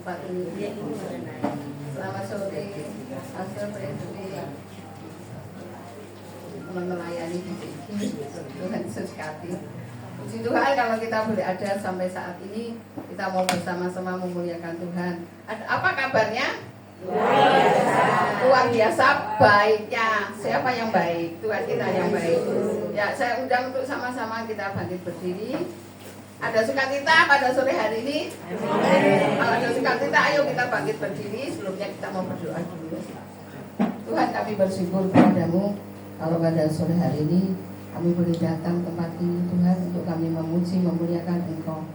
tempat ini. Selamat sore, Pastor Fredri melayani di sini. Tuhan berkati. Puji Tuhan kalau kita boleh ada sampai saat ini, kita mau bersama-sama memuliakan Tuhan. Apa kabarnya? Luar biasa baiknya. Siapa yang baik? Tuhan kita yang baik. Ya, saya undang untuk sama-sama kita bangkit berdiri. Ada sukacita pada sore hari ini? Kalau ada sukacita, ayo kita bangkit berdiri. Sebelumnya kita mau berdoa dulu. Tuhan, kami bersyukur kepadamu kalau pada sore hari ini kami boleh datang tempat ini, Tuhan, untuk kami memuji, memuliakan Engkau.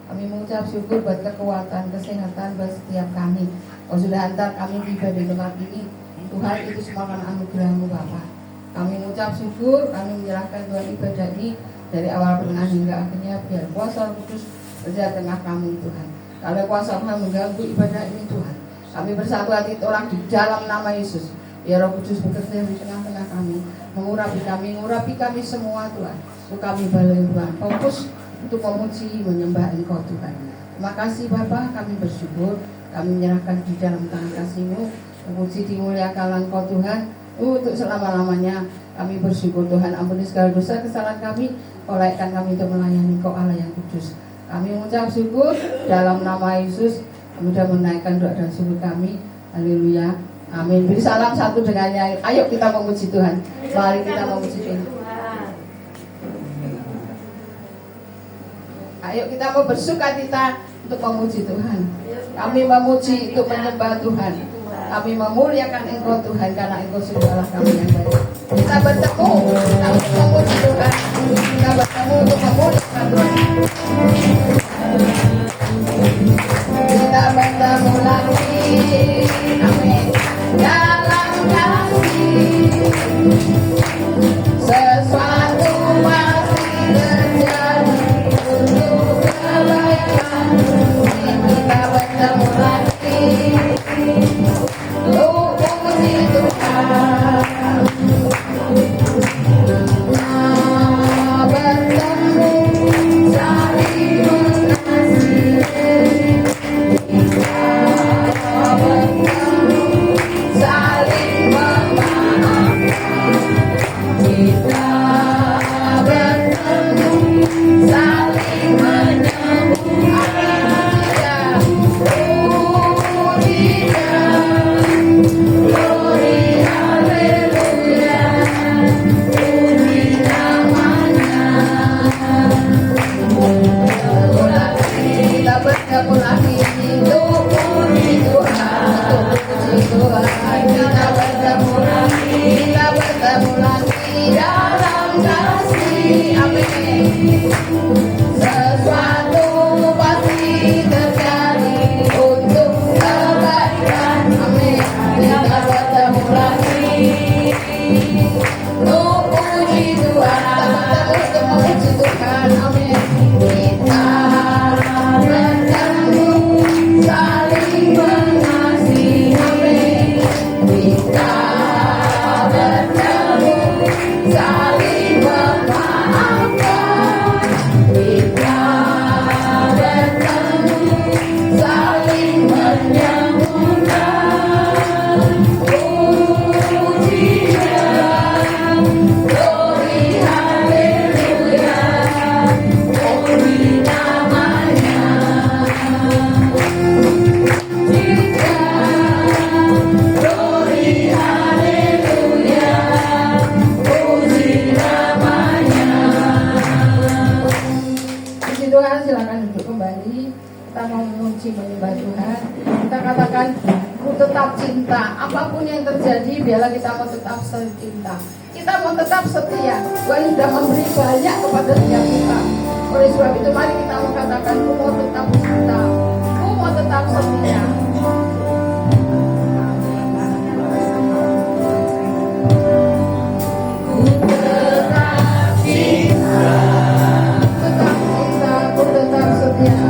Kami mengucap syukur buat kekuatan, kesehatan buat setiap kami. Kau sudah hantar kami tiba di tempat ini. Tuhan, itu semua karena anugerah-Mu Bapa. Kami mengucap syukur, kami menyerahkan Tuhan ibadah ini dari awal pertengahan hingga akhirnya, biar kuasa Roh Kudus berada tengah kami, Tuhan. Kalau kuasa Tuhan mengganggu ibadah ini, Tuhan, kami bersatu hati tolak di dalam nama Yesus. Biar Roh Kudus bekerja di tengah-tengah kami, mengurapi kami semua, Tuhan. Untuk kami balik, Tuhan, fokus untuk memuji, menyembah Engkau, Tuhan. Terima kasih Bapa, kami bersyukur, kami menyerahkan di dalam tangan kasih-Mu, memuji dimuliakan Engkau, Tuhan, untuk selama-lamanya. Kami bersyukur, Tuhan, ampuni segala dosa kesalahan kami, olaihkan kami untuk melayani Engkau Allah yang kudus. Kami mengucap syukur dalam nama Yesus. Kami sudah menaikkan doa dan syukur kami. Haleluya, amin. Beri salam satu dengan yang. Ayo kita memuji Tuhan. Mari kita memuji Tuhan. Ayo kita mau bersukacita untuk memuji Tuhan. Kami memuji untuk menyembah Tuhan. Kami memuliakan Engkau Tuhan, karena Engkau sudahlah kami yang baik. Kita bertemu untuk memuji Tuhan. Kita bertemu untuk memuliakan Tuhan. Kita bertemu lagi, amin, dalam kasih. Sesuatu pasti terjadi untuk kebaikan. Kita bertemu lagi untuk memuji Tuhan. Bertemu saling mengasihi. Biarlah kita mau tetap cinta, kita mau tetap setia. Tuhan sudah memberi banyak kepada setiap kita. Oleh sebab itu mari kita mau katakan, aku mau tetap cinta, aku mau tetap setia. Aku tetap setia.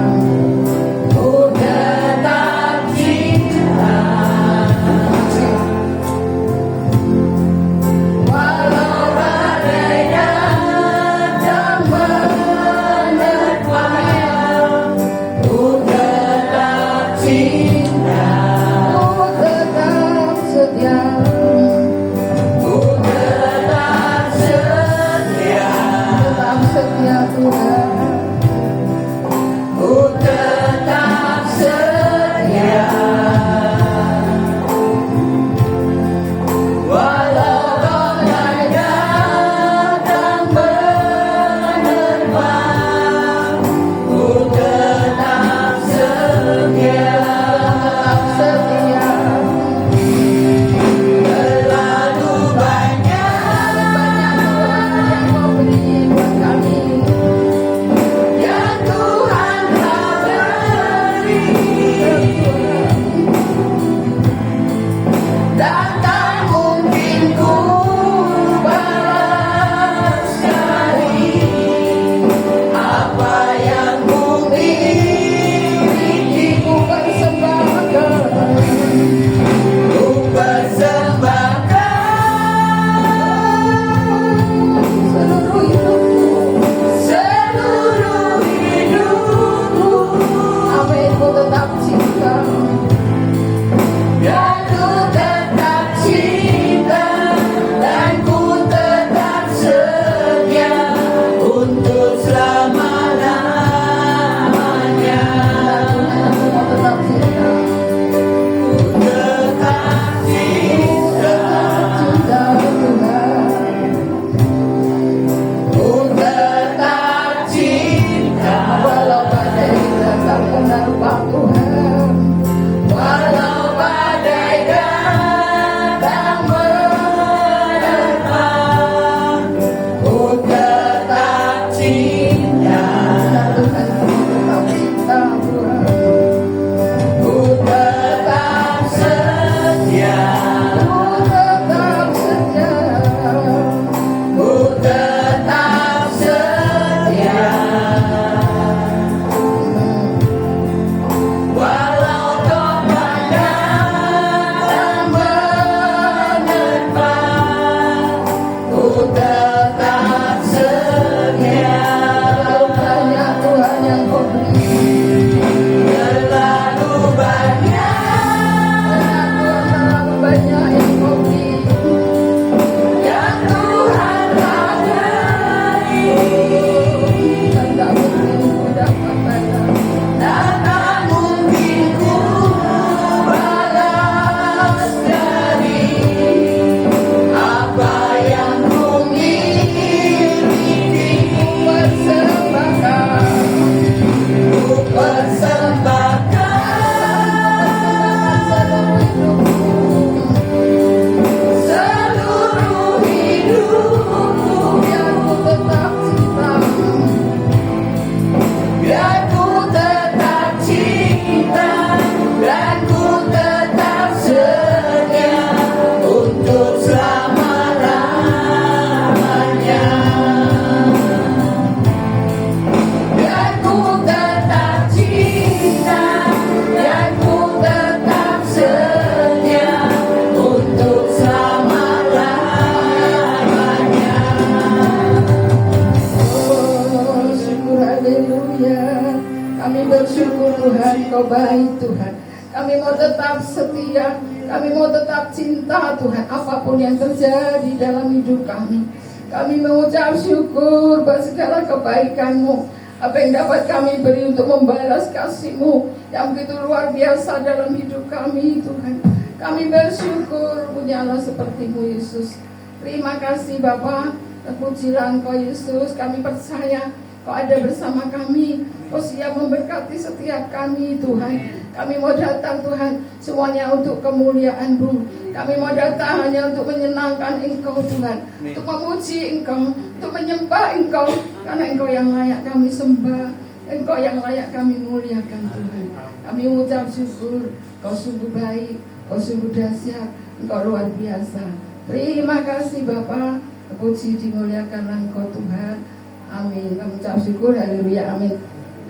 bersyukur Tuhan, Kau baik Tuhan. Kami mau tetap setia, kami mau tetap cinta Tuhan, apapun yang terjadi dalam hidup kami. Kami mengucap syukur buat segala kebaikan-Mu, apa yang dapat kami beri untuk membalas kasih-Mu yang begitu luar biasa dalam hidup kami Tuhan. Kami bersyukur punyalah seperti-Mu Yesus. Terima kasih Bapa, terpujilah Engkau Yesus. Kami percaya Kau ada bersama kami, Kau siap memberkati setiap kami Tuhan. Kami mau datang Tuhan, semuanya untuk kemuliaan-Mu. Kami mau datang hanya untuk menyenangkan Engkau Tuhan, untuk memuji Engkau, untuk menyembah Engkau, karena Engkau yang layak kami sembah, Engkau yang layak kami muliakan Tuhan. Kami mengucap syukur, Kau sungguh baik, Kau sungguh dahsyat, Engkau luar biasa. Terima kasih Bapa, terpuji dimuliakanlah Engkau Tuhan. Amin. Kami ucap syukur, haleluya, amin.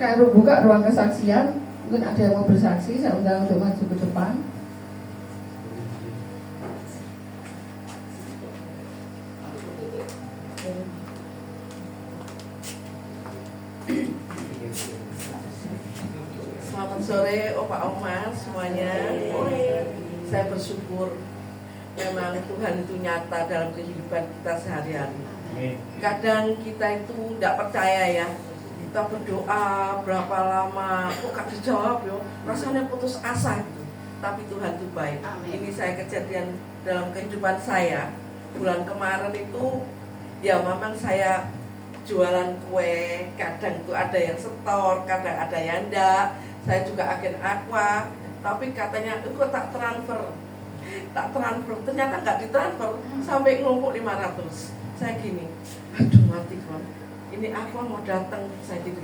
Kalau buka ruang kesaksian, mungkin ada yang mau bersaksi, saya undang untuk maju ke depan. Selamat sore Opa Oma semuanya. Saya bersyukur memang Tuhan itu nyata dalam kehidupan kita sehari-hari. Kadang kita itu tidak percaya ya, kita berdoa berapa lama kok gak dijawab yo, rasanya putus asa gitu. Tapi Tuhan itu baik. Ini saya kejadian dalam kehidupan saya. Bulan kemarin itu ya memang saya jualan kue, kadang itu ada yang setor, kadang ada yang enggak. Saya juga agen aqua, tapi katanya itu tak transfer, ternyata nggak ditransfer sampai ngelumpuk 500. Saya gini, aduh mati kon, ini aqua mau datang, saya gitu,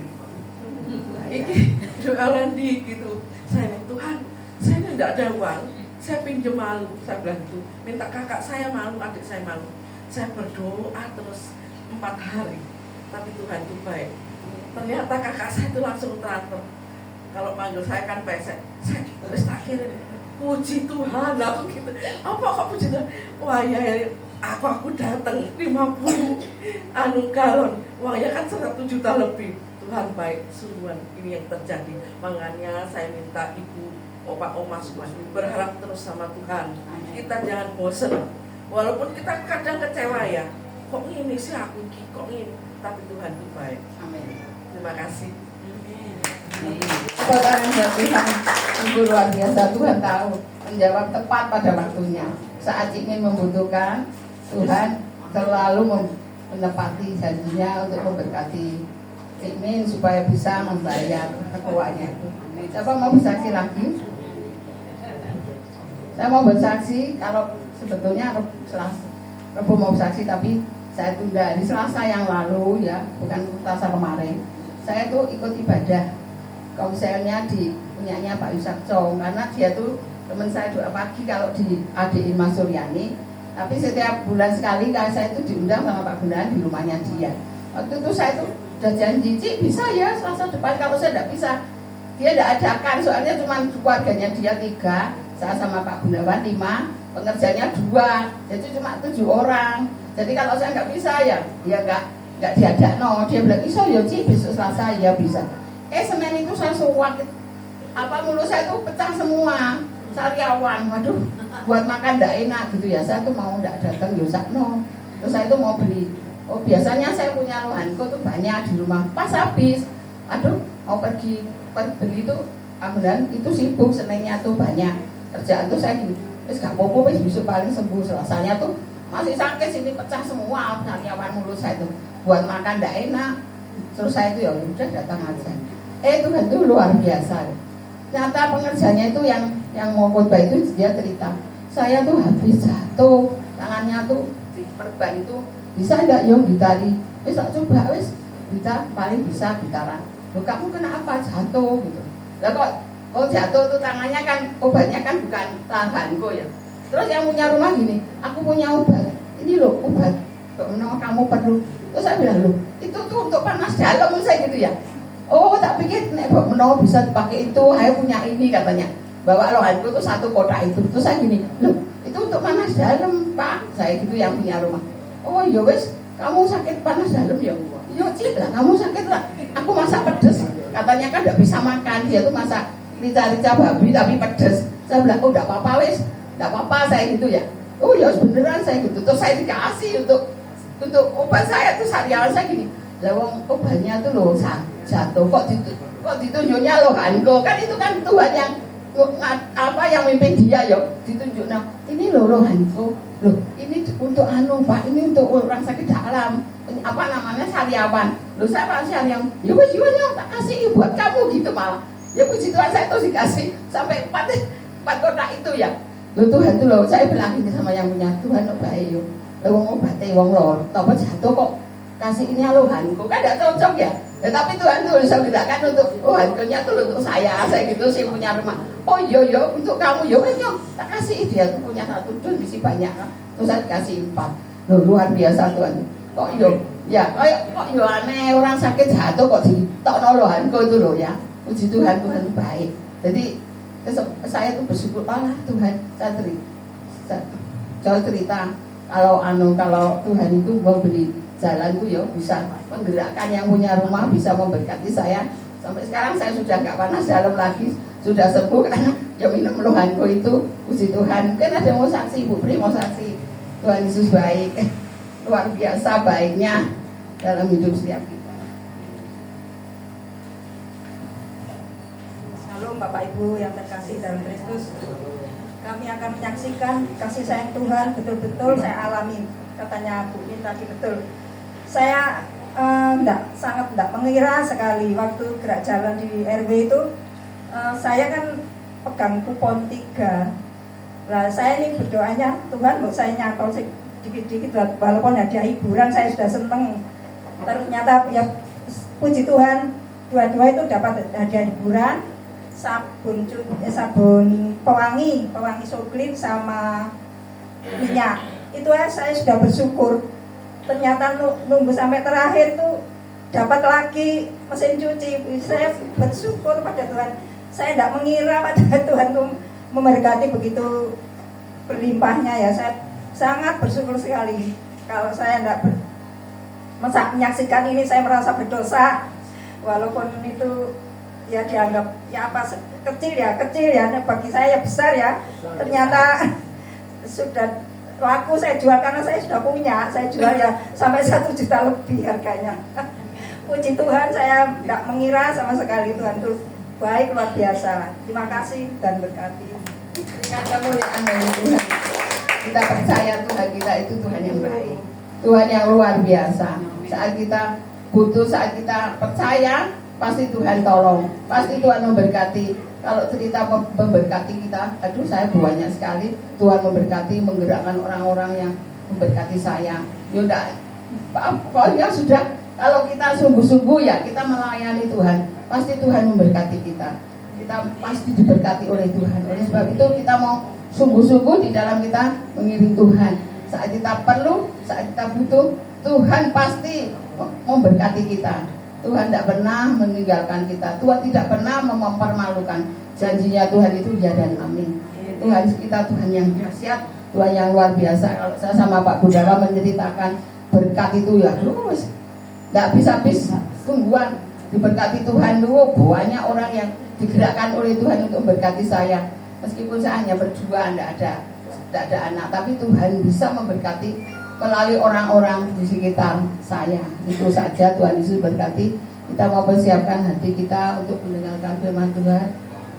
ini jualan di gitu. Saya bilang, Tuhan, saya ini nggak ada uang, saya pinjam malu, saya bilang gitu, minta kakak saya malu, adik saya malu. Saya berdoa terus 4 hari, tapi Tuhan itu baik. Ternyata kakak saya itu langsung transfer. Kalau panggil saya kan pesek, saya terus akhirnya puji Tuhan, aku gitu. Apa kok puji Tuhan? Wah ya, aku datang 50 galon, uangnya kan 100 juta lebih. Tuhan baik, sungguhan ini yang terjadi. Makanya saya minta Ibu, Opa, Oma semua berharap terus sama Tuhan. Kita jangan bosan, walaupun kita kadang kecewa ya. Kok ini sih aku, kok ini? Tapi Tuhan itu baik. Amin. Terima kasih. Saudara Tuhan, sungguh luar biasa. Tuhan tahu menjawab tepat pada waktunya. Saat ingin membutuhkan, Tuhan selalu menepati janjinya untuk memberkati Min supaya bisa membayar keuangannya itu. Siapa mau bersaksi lagi? Saya mau bersaksi kalau sebetulnya Rebu mau bersaksi, tapi saya tunda di Selasa yang lalu ya, bukan Selasa kemarin. Saya tuh ikut ibadah konselnya di punyanya Pak Yusak Chong, karena dia tuh teman saya doa pagi kalau di ADI Mas Suryani. Tapi setiap bulan sekali kan saya itu diundang sama Pak Gunawan di rumahnya dia. Waktu itu saya tuh udah janji, Cik bisa ya Selasa depan, kalau saya tidak bisa. Dia tidak adakan, soalnya cuma keluarganya dia 3, saya sama Pak Gunawan 5, pengerjanya 2, jadi cuma 7 orang. Jadi kalau saya nggak bisa ya nggak diajak no. Dia bilang iso ya Cik besok Selasa ya bisa. Senin itu saya suwak, mulut saya tuh pecah semua, sariawan, waduh, buat makan nggak enak gitu ya. Saya tuh mau nggak datang yosak no. Terus saya tuh mau beli. Oh biasanya saya punya lohanku tuh banyak di rumah. Pas habis, aduh mau pergi beli tuh, kemudian itu sibuk, Seninnya tuh banyak kerjaan tuh saya gini. Terus gak apa-apa, besok paling sembuh. Selasanya tuh masih sakit, sini pecah semua sariawan mulut saya tuh. Buat makan nggak enak. Terus saya itu ya udah datang aja. Tuhan itu luar biasa. Ternyata pengerjanya itu yang mau khotbah itu dia cerita, saya tuh habis jatuh, tangannya tuh diperban itu bisa enggak yo gitari. Wis tak coba wis bisa, paling bisa gitaran. Loh kamu kenapa jatuh gitu. Lah kok jatuh tuh tangannya kan obatnya kan bukan tahanku ya. Terus yang punya rumah gini, aku punya obat. Ini loh obat. Kok kamu perlu. Terus saya bilang loh, itu tuh untuk panas dalam saya gitu ya. Oh tak pikir nek Mbak Meno bisa dipakai itu, saya punya ini katanya. Bawa lohanku tuh 1 kotak itu. Terus saya gini, loh itu untuk panas dalam Pak. Saya gitu yang punya rumah. Oh ya wes, kamu sakit panas dalam ya? Yo Cik lah, kamu sakit lah. Aku masak pedes. katanya kan tidak bisa makan, dia tuh masak rica-rica babi tapi pedes. Saya bilang, oh tidak apa-apa wis, tidak apa-apa saya gitu ya. Oh ya beneran saya gitu, terus saya dikasih untuk obat saya tuh sariawan saya gini. Lawang obatnya tuh loh jatuh kok ditunjuknya loh Hanko, kan itu kan Tuhan yang apa yang mimpin dia ya ditunjuk. Nah ini loh Hanko, loh ini untuk Pak, ini untuk orang sakit dalam, apa namanya sariawan. Loh saya Pak sariawan, ya wes tak kasih buat kamu gitu malah. Ya puji Tuhan saya tuh dikasih sampai 4 kotak itu ya. Loh Tuhan tuh loh, saya bilang ini sama yang punya Tuhan kok baik yo. Wong obate wong lor, apa jatuh kok kasih ini lo Hanko, kan tidak cocok ya. Ya tapi Tuhan tuh bisa bedakan untuk Hankonya tuh untuk saya gitu sih punya rumah. Oh iya untuk kamu yo tak kasih dia tuh punya 1 dun isi banyak kan. Terus saya kasih 4. Loh luar biasa Tuhan. Kok ya kok aneh orang sakit jatuh kok ditokno lo Hanko itu loh ya. Puji Tuhan, Tuhan baik. Jadi saya tuh bersyukur Allah Tuhan. Saya cerita kalau Tuhan itu mau beli jalanku ya bisa menggerakkan yang punya rumah, bisa memberkati saya. Sampai sekarang saya sudah nggak panas dalam lagi, sudah sembuh karena ya minum Hanko itu. Puji Tuhan. Mungkin ada yang mau saksi, Ibu Pri mau saksi. Tuhan Yesus baik, luar biasa baiknya dalam hidup setiap kita. Shalom Bapak Ibu yang terkasih dalam Kristus. Kami akan menyaksikan kasih sayang Tuhan betul-betul saya alami. Katanya Bu Min tadi betul. Saya sangat tidak mengira sekali waktu gerak jalan di RW itu. Saya kan pegang kupon 3. Nah saya ini berdoanya Tuhan mau saya nyantol sedikit-sedikit walaupun hadiah hiburan saya sudah seneng. Ternyata ya puji Tuhan dua-dua itu dapat hadiah hiburan. Sabun pewangi Soklin sama minyak itu saya sudah bersyukur. Ternyata nunggu sampai terakhir tuh dapat lagi mesin cuci. Saya bersyukur pada Tuhan. Saya tidak mengira pada Tuhan tuh memberkati begitu berlimpahnya ya. Saya sangat bersyukur sekali. Kalau saya tidak menyaksikan ini saya merasa berdosa walaupun itu ya dianggap ya apa kecil ya bagi saya besar ya. Ternyata sudah laku saya jual karena saya sudah punya, saya jual ya sampai 1 juta lebih harganya. Puji Tuhan, saya tidak mengira sama sekali Tuhan itu baik luar biasa. Terima kasih dan berkati. Kemuliaan dari Tuhan. Kita percaya Tuhan kita itu Tuhan yang baik, Tuhan yang luar biasa. Saat kita butuh, saat kita percaya, pasti Tuhan tolong, pasti Tuhan memberkati. Kalau cerita memberkati kita, aduh saya banyak sekali. Tuhan memberkati, menggerakkan orang-orang yang memberkati saya. Yaudah, pokoknya sudah. Kalau kita sungguh-sungguh ya kita melayani Tuhan, pasti Tuhan memberkati kita. Kita pasti diberkati oleh Tuhan. Oleh sebab itu kita mau sungguh-sungguh di dalam kita mengiring Tuhan. Saat kita perlu, saat kita butuh, Tuhan pasti memberkati kita. Tuhan tidak pernah meninggalkan kita. Tuhan tidak pernah mempermalukan. Janjinya Tuhan itu ya dan amin. Tuhan kita Tuhan yang dahsyat, Tuhan yang luar biasa. Kalau saya sama Pak Budawa menceritakan berkat itu ya terus tidak habis-habis tungguan. Diberkati Tuhan dulu, banyak orang yang digerakkan oleh Tuhan untuk memberkati saya. Meskipun saya hanya berdua, tidak ada anak, tapi Tuhan bisa memberkati melalui orang-orang di sekitar saya. Itu saja. Tuhan Yesus berkati. Kita mau persiapkan hati kita untuk mendengarkan firman Tuhan.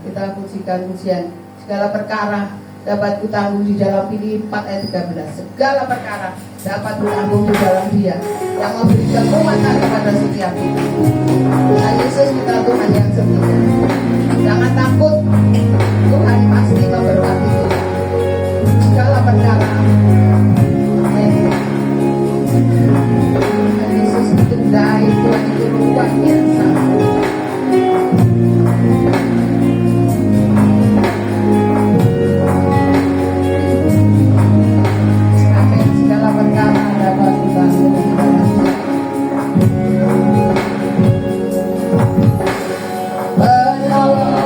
Kita pujikan pujian. Segala perkara dapat kutanggung di dalam Filipi 4 ayat 13. Segala perkara dapat kutanggung di dalam Dia yang memberi kekuatan kepada setiap kita. Tuhan Yesus kita Tuhan yang setia. Jangan takut, Tuhan pasti memberkati kita. Segala perkara. Tuhan Yesus itu baik, Tuhan itu luar biasa. Amin. Segala perkara dapat dibangun di dalam Dia. Penolong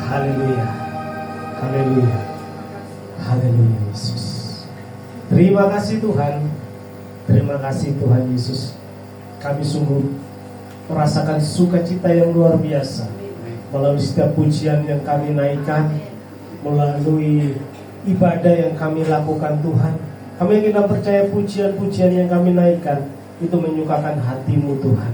Haleluya. Haleluya. Haleluya Yesus. Terima kasih Tuhan. Terima kasih Tuhan Yesus. Kami sungguh merasakan sukacita yang luar biasa melalui setiap pujian yang kami naikkan, melalui ibadah yang kami lakukan Tuhan. Kami ingin percaya pujian-pujian yang kami naikkan itu menyukakan hati-Mu Tuhan.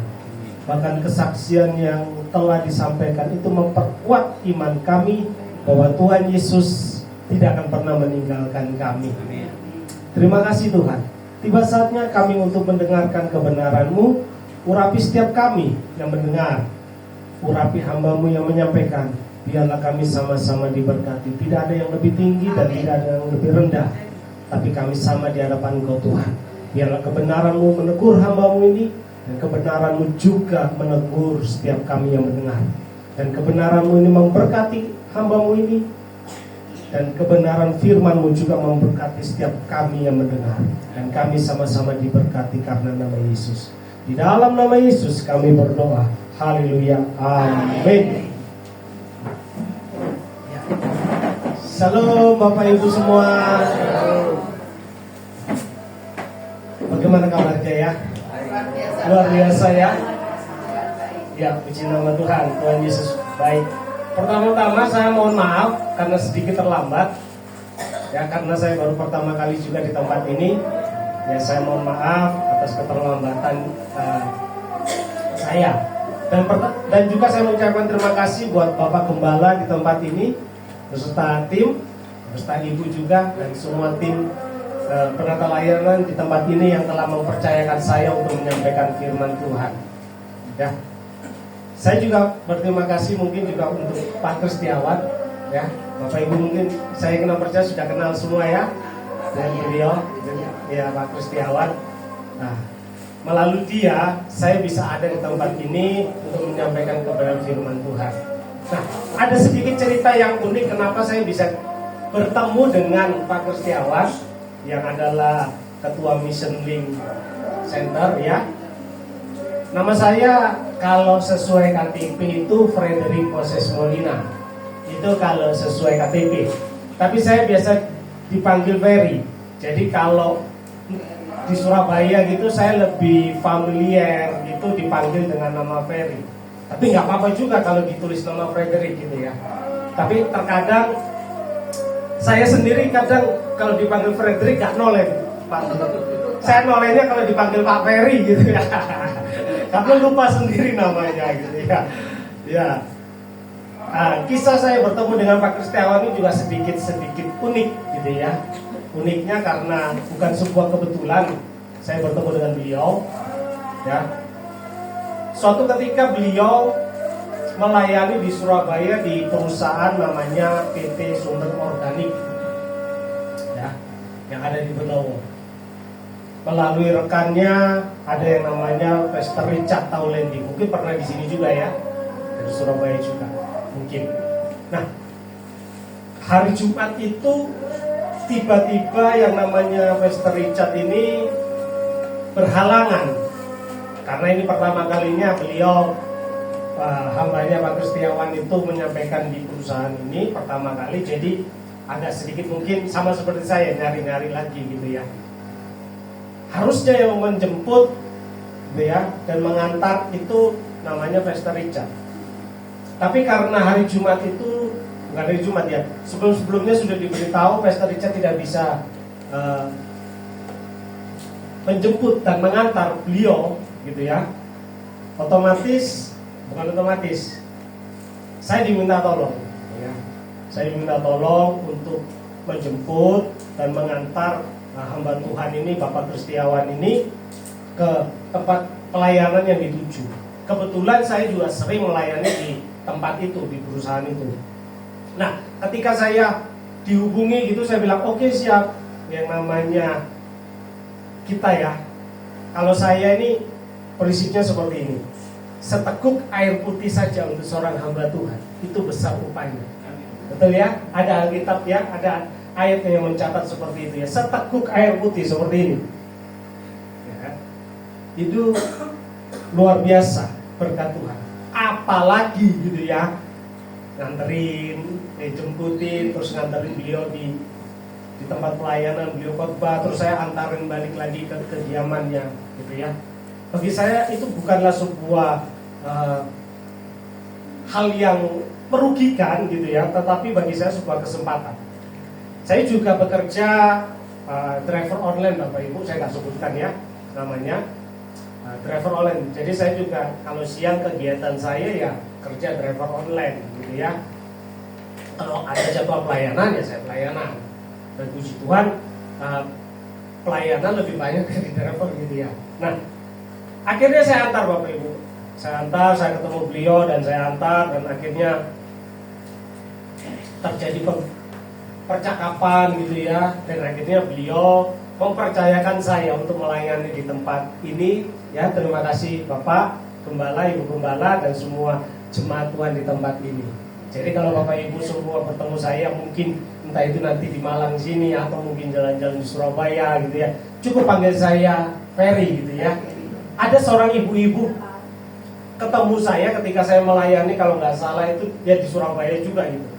Bahkan kesaksian yang telah disampaikan itu memperkuat iman kami bahwa Tuhan Yesus tidak akan pernah meninggalkan kami. Terima kasih Tuhan. Tiba saatnya kami untuk mendengarkan kebenaran-Mu. Urapi setiap kami yang mendengar, urapi hamba-Mu yang menyampaikan. Biarlah kami sama-sama diberkati. Tidak ada yang lebih tinggi dan tidak ada yang lebih rendah, tapi kami sama di hadapan Engkau Tuhan. Biarlah kebenaran-Mu menegur hamba-Mu ini, dan kebenaran-Mu juga menegur setiap kami yang mendengar. Dan kebenaran-Mu ini memberkati hamba-Mu ini, dan kebenaran firman-Mu juga memberkati setiap kami yang mendengar. Dan kami sama-sama diberkati karena nama Yesus. Di dalam nama Yesus kami berdoa. Haleluya. Amin. Shalom Bapak Ibu semua. Bagaimana kabarnya ya? Luar biasa ya. Ya, puji nama Tuhan. Tuhan Yesus baik. Pertama-tama saya mohon maaf karena sedikit terlambat. Ya, karena saya baru pertama kali juga di tempat ini. Ya, saya mohon maaf atas keterlambatan saya. Dan juga saya mengucapkan terima kasih buat Bapak Gembala di tempat ini, beserta tim, beserta Ibu juga, dan semua tim penata layanan di tempat ini yang telah mempercayakan saya untuk menyampaikan firman Tuhan. Ya, saya juga berterima kasih mungkin juga untuk Pak Kristiawan. Ya, Bapak Ibu mungkin saya kenal percaya sudah kenal semua ya, dan beliau, ya Pak Kristiawan. Nah, melalui dia saya bisa ada di tempat ini untuk menyampaikan kebenaran firman Tuhan. Nah, ada sedikit cerita yang unik kenapa saya bisa bertemu dengan Pak Kristiawan yang adalah Ketua Mission Link Center ya. Nama saya kalau sesuai KTP itu Frederick Moses Molina. Itu kalau sesuai KTP. Tapi saya biasa dipanggil Ferry. Jadi kalau di Surabaya gitu saya lebih familiar gitu dipanggil dengan nama Ferry. Tapi nggak apa-apa juga kalau ditulis nama Frederick gitu ya. Tapi terkadang saya sendiri kadang kalau dipanggil Frederick nggak noleh Pak. Saya nolehnya kalau dipanggil Pak Ferry gitu ya. Karena lupa sendiri namanya gitu ya. Ya. Nah, kisah saya bertemu dengan Pak Kristiawan ini juga sedikit unik gitu ya. Uniknya karena bukan sebuah kebetulan saya bertemu dengan beliau ya. Suatu ketika beliau melayani di Surabaya di perusahaan namanya PT Sumber Organik ya, yang ada di Benowo. Melalui rekannya ada yang namanya Pastor Richard Taulendi, mungkin pernah di sini juga ya, dari Surabaya juga mungkin. Nah, hari Jumat itu tiba-tiba yang namanya Pastor Richard ini berhalangan karena ini pertama kalinya beliau hambanya Pak Kristiawan itu menyampaikan di perusahaan ini pertama kali, jadi agak sedikit mungkin sama seperti saya nyari-nyari lagi gitu ya. Harusnya yang menjemput gitu ya dan mengantar itu namanya Pastor Richard. Tapi karena hari Jumat itu bukan hari Jumat ya, sebelum-sebelumnya sudah diberitahu Pastor Richard tidak bisa menjemput dan mengantar beliau gitu ya. Bukan otomatis saya diminta tolong ya. Saya diminta tolong untuk menjemput dan mengantar hamba Tuhan ini Bapak Kristiawan ini ke tempat pelayanan yang dituju. Kebetulan saya juga sering melayani di tempat itu, di perusahaan itu. Nah, ketika saya dihubungi gitu, saya bilang oke, siap. Yang namanya kita ya, kalau saya ini prinsipnya seperti ini, seteguk air putih saja untuk seorang hamba Tuhan itu besar upahnya. Betul ya? Ada Alkitab ya, ada ayat yang mencatat seperti itu ya, seteguk air putih seperti ini ya, itu luar biasa berkat Tuhan. Apalagi gitu ya, nganterin, jemputin, terus nganterin beliau di tempat pelayanan, beliau khotbah, terus saya antarin balik lagi ke kediamannya, gitu ya. Bagi saya itu bukanlah sebuah hal yang merugikan, gitu ya, tetapi bagi saya sebuah kesempatan. Saya juga bekerja driver online, Bapak Ibu, saya nggak sebutkan ya namanya, driver online. Jadi saya juga kalau siang kegiatan saya ya kerja driver online, gitu ya. Kalau ada jadwal pelayanan ya saya pelayanan. Dan puji Tuhan pelayanan lebih banyak dari driver, gitu ya. Nah, akhirnya saya antar Bapak Ibu, saya ketemu beliau dan saya antar, dan akhirnya terjadi percakapan, gitu ya. Dan akhirnya beliau mempercayakan saya untuk melayani di tempat ini, ya. Terima kasih Bapak Gembala, Ibu Gembala, dan semua jemaat Tuhan di tempat ini. Jadi kalau Bapak Ibu semua bertemu saya, mungkin entah itu nanti di Malang sini atau mungkin jalan-jalan di Surabaya, gitu ya, cukup panggil saya Ferry, gitu ya. Ada seorang ibu-ibu ketemu saya ketika saya melayani, kalau nggak salah itu dia di Surabaya juga, gitu.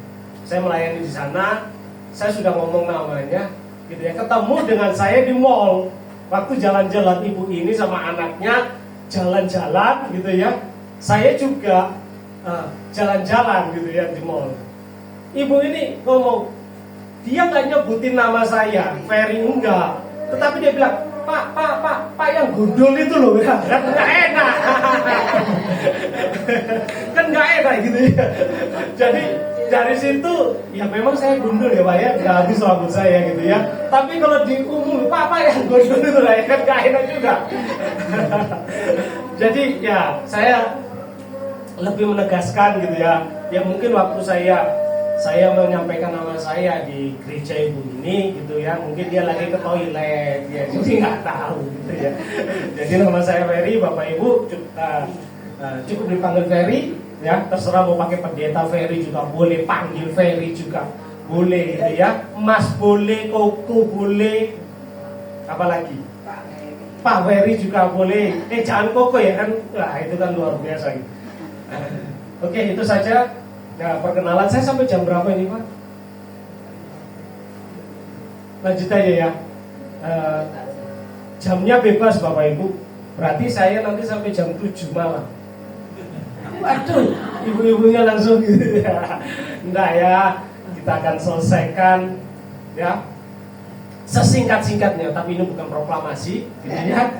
Saya melayani di sana, saya sudah ngomong namanya, gitu ya. Ketemu dengan saya di mall waktu jalan-jalan, ibu ini sama anaknya jalan-jalan, gitu ya. Saya juga jalan-jalan, gitu ya, di mall. Ibu ini ngomong, dia nggak nyebutin nama saya, Ferry enggak, tetapi dia bilang, Pak yang gundul itu loh, ya, kan nggak enak, kan nggak enak, gitu ya. Jadi dari situ, ya memang saya gundul ya Pak ya, nggak habis rambut saya, gitu ya. Tapi kalau di umum, Pak yang gundul itu lah, ya kan nggak enak juga. Jadi ya saya lebih menegaskan, gitu ya. Ya mungkin waktu saya menyampaikan nama saya di gereja ibu ini, gitu ya, mungkin dia lagi ke toilet, ya, jadi nggak tahu, gitu ya. Jadi nama saya Ferry, Bapak Ibu cukup dipanggil Ferry, ya. Terserah mau pakai pendeta Ferry juga boleh, panggil Ferry juga boleh, gitu ya. Mas boleh, Koko boleh, apalagi Pak Ferry juga boleh. Jangan Koko ya kan, nah itu kan luar biasa, gitu. Oke, itu saja. Nah, perkenalan saya sampai jam berapa ini Pak? Lanjut aja ya. Jamnya bebas Bapak Ibu. Berarti saya nanti sampai jam 7 malam. Waduh, ibu-ibunya langsung gitu ya. Enggak ya, kita akan selesaikan ya sesingkat-singkatnya. Tapi ini bukan proklamasi, gitu ya.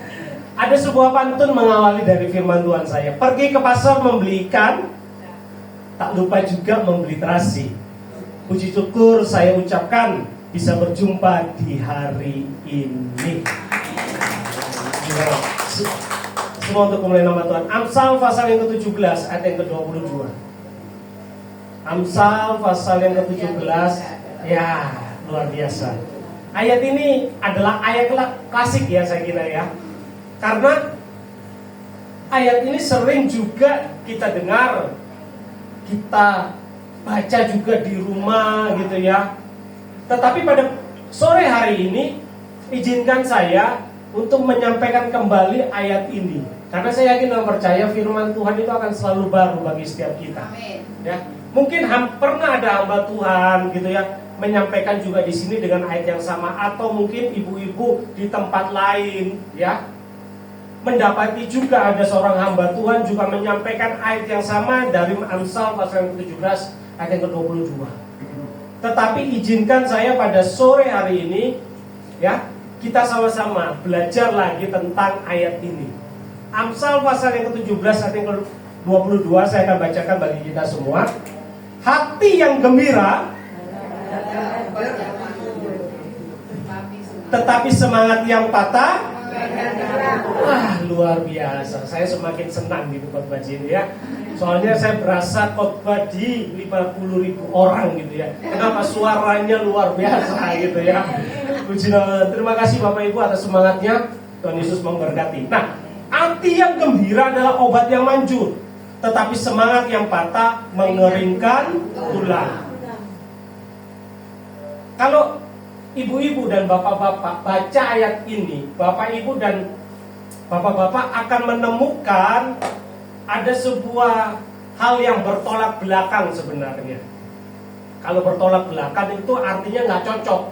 Ada sebuah pantun mengawali dari firman Tuhan saya. Pergi ke pasar membeli ikan, tak lupa juga membeli terasi. Puji syukur saya ucapkan bisa berjumpa di hari ini. Semua untuk kemuliaan nama Tuhan. Amsal pasal yang ke-17 ayat yang ke-22. Amsal pasal yang ke-17, ya luar biasa. Ayat ini adalah ayat klasik ya saya kira ya. Karena ayat ini sering juga kita dengar, kita baca juga di rumah, gitu ya. Tetapi pada sore hari ini izinkan saya untuk menyampaikan kembali ayat ini, karena saya yakin dan percaya firman Tuhan itu akan selalu baru bagi setiap kita. Amin. Ya, mungkin pernah ada hamba Tuhan, gitu ya, menyampaikan juga di sini dengan ayat yang sama, atau mungkin ibu-ibu di tempat lain, ya, mendapati juga ada seorang hamba Tuhan juga menyampaikan ayat yang sama dari Amsal pasal yang ke-17 ayat yang ke-22. Tetapi izinkan saya pada sore hari ini, ya, kita sama-sama belajar lagi tentang ayat ini. Amsal pasal yang ke-17 ayat yang ke-22 saya akan bacakan bagi kita semua. Hati yang gembira, tetapi semangat yang patah. Wah, luar biasa. Saya semakin senang gitu khotbah ini ya. Soalnya saya berasa khotbah di 50.000 orang gitu ya. Kenapa suaranya luar biasa gitu ya. Puji Tuhan. Terima kasih Bapak Ibu atas semangatnya. Tuhan Yesus memberkati. Nah, hati yang gembira adalah obat yang manjur, tetapi semangat yang patah mengeringkan tulang. Kalau ibu-ibu dan bapak-bapak baca ayat ini, bapak ibu dan bapak-bapak akan menemukan ada sebuah hal yang bertolak belakang sebenarnya. Kalau bertolak belakang itu artinya nggak cocok.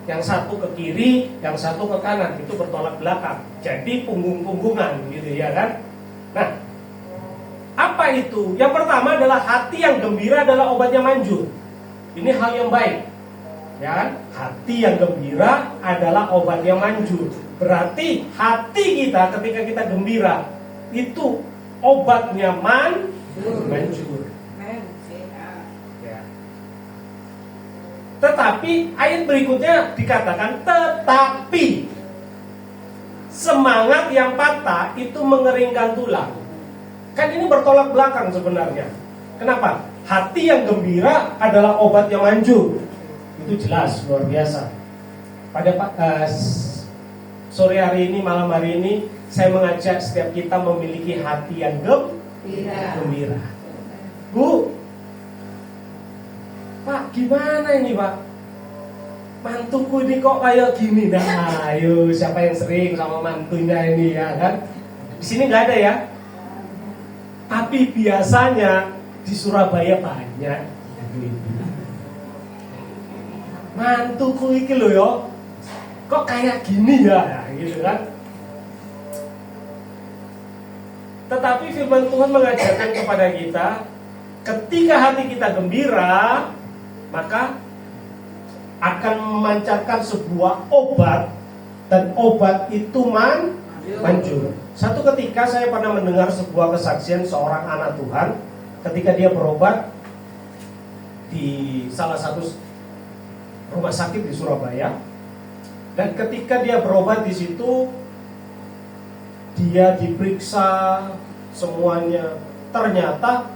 Yang satu ke kiri, yang satu ke kanan, itu bertolak belakang. Jadi punggung-punggungan gitu ya kan. Nah, apa itu? Yang pertama adalah hati yang gembira adalah obatnya manjur. Ini hal yang baik. Ya kan? Hati yang gembira adalah obat yang manjur. Berarti hati kita ketika kita gembira itu obatnya manjur. Ya. Tetapi ayat berikutnya dikatakan tetapi semangat yang patah itu mengeringkan tulang. Kan ini bertolak belakang sebenarnya. Kenapa? Hati yang gembira adalah obat yang manjur. Itu jelas, luar biasa. Pada sore hari ini, malam hari ini, saya mengajak setiap kita memiliki hati yang gembira. Bu, Pak, gimana ini Pak? Mantuku ini kok kayak gini? Nah, ayo, siapa yang sering sama mantunya ini ya kan? Di sini nggak ada ya. Tapi biasanya di Surabaya banyak. Mantuku iki lho yo, kok kayak gini ya, gitu kan? Tetapi firman Tuhan mengajarkan kepada kita, ketika hati kita gembira, maka akan memancarkan sebuah obat, dan obat itu manjur. Satu ketika saya pernah mendengar sebuah kesaksian seorang anak Tuhan ketika dia berobat di salah satu rumah sakit di Surabaya, dan ketika dia berobat di situ dia diperiksa semuanya, ternyata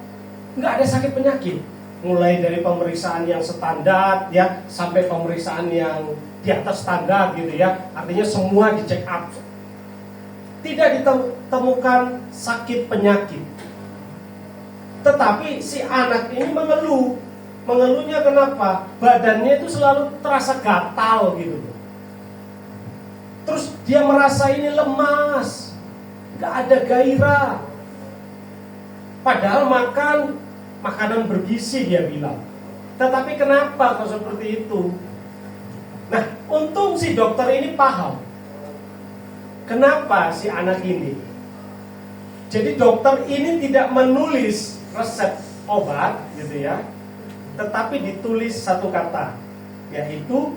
nggak ada sakit penyakit, mulai dari pemeriksaan yang standar ya sampai pemeriksaan yang di atas standar gitu ya, artinya semua di check up, tidak ditemukan sakit penyakit. Tetapi si anak ini mengeluh. Mengeluhnya kenapa? Badannya itu selalu terasa gatal gitu. Terus dia merasa ini lemas, gak ada gairah. Padahal makan makanan bergizi dia bilang. Tetapi kenapa kok seperti itu? Nah, untung si dokter ini paham. Kenapa si anak ini? Jadi dokter ini tidak menulis resep obat gitu ya, tetapi ditulis satu kata, yaitu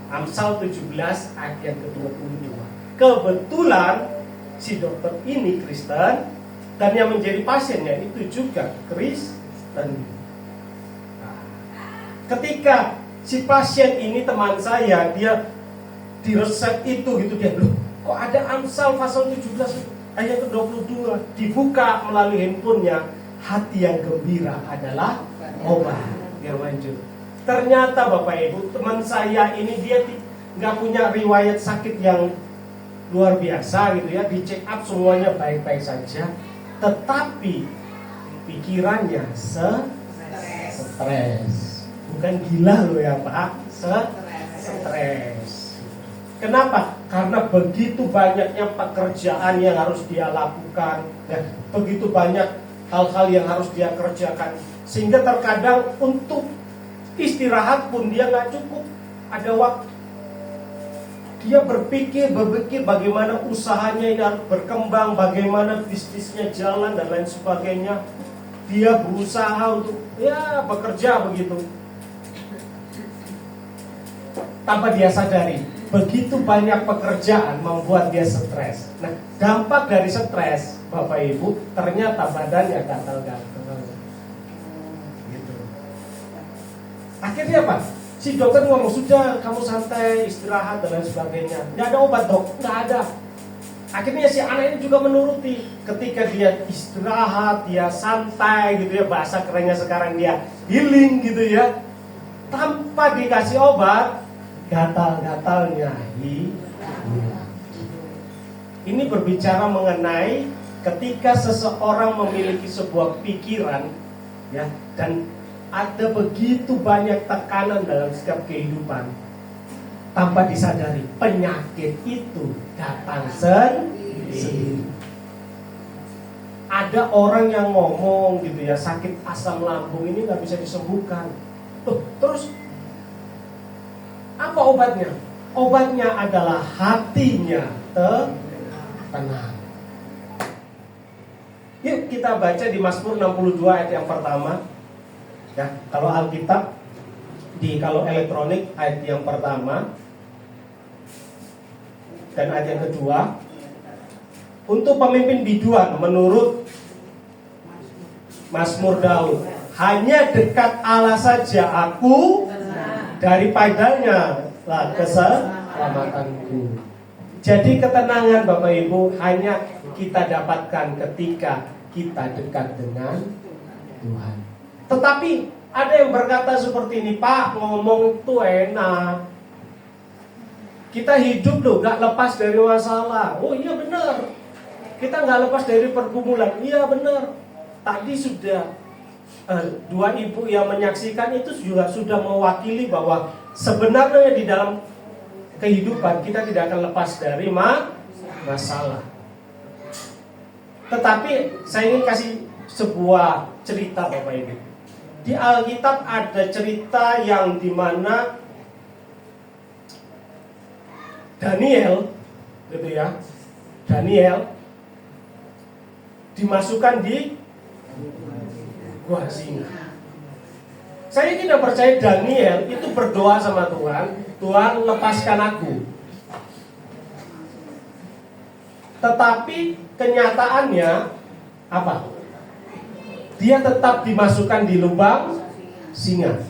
Amsal 17 ayat ke-22. Kebetulan si dokter ini Kristen, dan yang menjadi pasiennya itu juga Kristen. Nah, ketika si pasien ini teman saya, dia di resep itu gitu, dia loh, kok ada Amsal pasal 17 ayat ke-22, dibuka melalui handphonenya, hati yang gembira adalah obat yang manjur. Ternyata Bapak Ibu, teman saya ini dia nggak punya riwayat sakit yang luar biasa gitu ya, di check up semuanya baik-baik saja, tetapi pikirannya stres. Bukan gila loh ya Pak, stres. Kenapa? Karena begitu banyaknya pekerjaan yang harus dia lakukan, ya, begitu banyak hal-hal yang harus dia kerjakan, sehingga terkadang untuk istirahat pun dia nggak cukup ada waktu. Dia berpikir bagaimana usahanya ini harus berkembang, bagaimana bisnisnya jalan dan lain sebagainya. Dia berusaha untuk ya bekerja begitu, tanpa dia sadari begitu banyak pekerjaan membuat dia stres. Nah, dampak dari stres Bapak Ibu, ternyata badannya gatal-gatal gitu. Akhirnya apa? Si dokter ngomong, sudah kamu santai, istirahat dan lain sebagainya. Nggak ada obat dok, nggak ada. Akhirnya si anak ini juga menuruti. Ketika dia istirahat, dia santai gitu ya, bahasa kerennya sekarang dia healing gitu ya, tanpa dikasih obat, gatal-gatalnya hilang. Ini berbicara mengenai ketika seseorang memiliki sebuah pikiran ya, dan ada begitu banyak tekanan dalam setiap kehidupan, tanpa disadari penyakit itu datang sendiri. Ada Ada orang yang ngomong gitu ya, sakit asam lambung ini nggak bisa disembuhkan. Tuh, terus apa obatnya? Obatnya adalah hatinya tenang. Yuk kita baca di Mazmur 62 ayat yang pertama. Ya, kalau Alkitab kalau elektronik ayat yang pertama dan ayat yang kedua. Untuk pemimpin biduan menurut Mazmur Daud, hanya dekat Allah saja aku, daripadanya lah keselamatanku. Jadi ketenangan Bapak Ibu hanya kita dapatkan ketika kita dekat dengan Tuhan. Tetapi ada yang berkata seperti ini, Pak, ngomong itu enak, kita hidup loh gak lepas dari masalah. Oh iya benar, kita gak lepas dari pergumulan. Iya benar. Tadi sudah dua ibu yang menyaksikan itu juga sudah mewakili bahwa sebenarnya di dalam kehidupan kita tidak akan lepas dari masalah. Tetapi saya ingin kasih sebuah cerita Bapak Ibu. Di Alkitab ada cerita yang dimana Daniel, gitu ya, Daniel dimasukkan di gua singa. Saya tidak percaya Daniel itu berdoa sama Tuhan, Tuhan lepaskan aku. Tetapi kenyataannya apa? Dia tetap dimasukkan di lubang singa.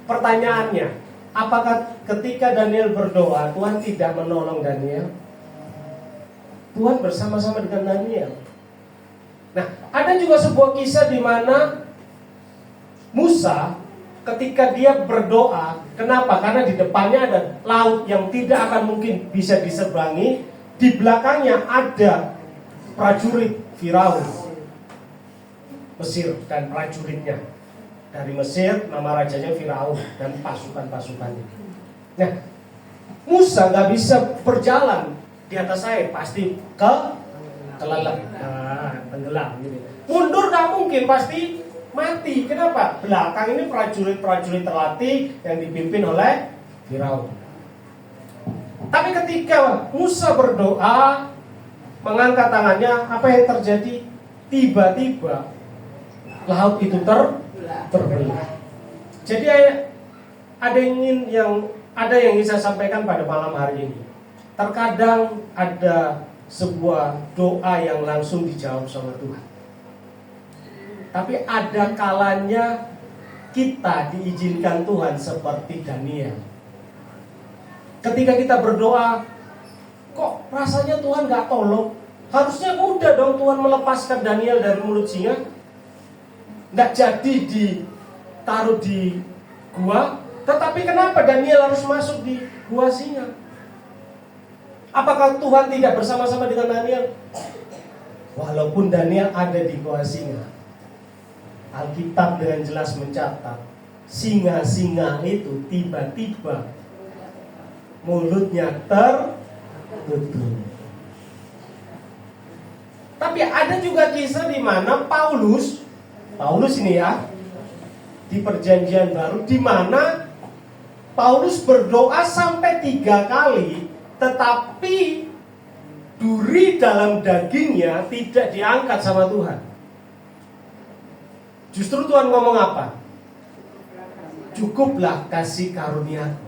Pertanyaannya, apakah ketika Daniel berdoa Tuhan tidak menolong Daniel? Tuhan bersama-sama dengan Daniel. Nah, ada juga sebuah kisah di mana Musa ketika dia berdoa, kenapa? Karena di depannya ada laut yang tidak akan mungkin bisa diseberangi, di belakangnya ada prajurit Firaun Mesir dan prajuritnya. Dari Mesir nama rajanya Firaun dan pasukan-pasukannya. Nah, Musa gak bisa berjalan di atas air, pasti kelelep, tenggelam gitu. Mundur gak mungkin, pasti mati. Kenapa? Belakang ini prajurit-prajurit terlatih yang dipimpin oleh Firaun. Tapi ketika Musa berdoa, mengangkat tangannya, apa yang terjadi? Tiba-tiba laut itu terbelah. Jadi ada yang ingin saya sampaikan pada malam hari ini. Terkadang ada sebuah doa yang langsung dijawab sama Tuhan. Tapi ada kalanya kita diizinkan Tuhan seperti Daniel. Ketika kita berdoa, kok rasanya Tuhan gak tolong? Harusnya mudah dong Tuhan melepaskan Daniel dari mulut singa. Gak jadi ditaruh di gua. Tetapi kenapa Daniel harus masuk di gua singa? Apakah Tuhan tidak bersama-sama dengan Daniel? Walaupun Daniel ada di gua singa, Alkitab dengan jelas mencatat singa-singa itu tiba-tiba mulutnya tertutup. Tapi ada juga kisah di mana Paulus ini ya, di Perjanjian Baru, di mana Paulus berdoa sampai 3 kali, tetapi duri dalam dagingnya tidak diangkat sama Tuhan. Justru Tuhan ngomong apa? Cukuplah kasih karuniaku.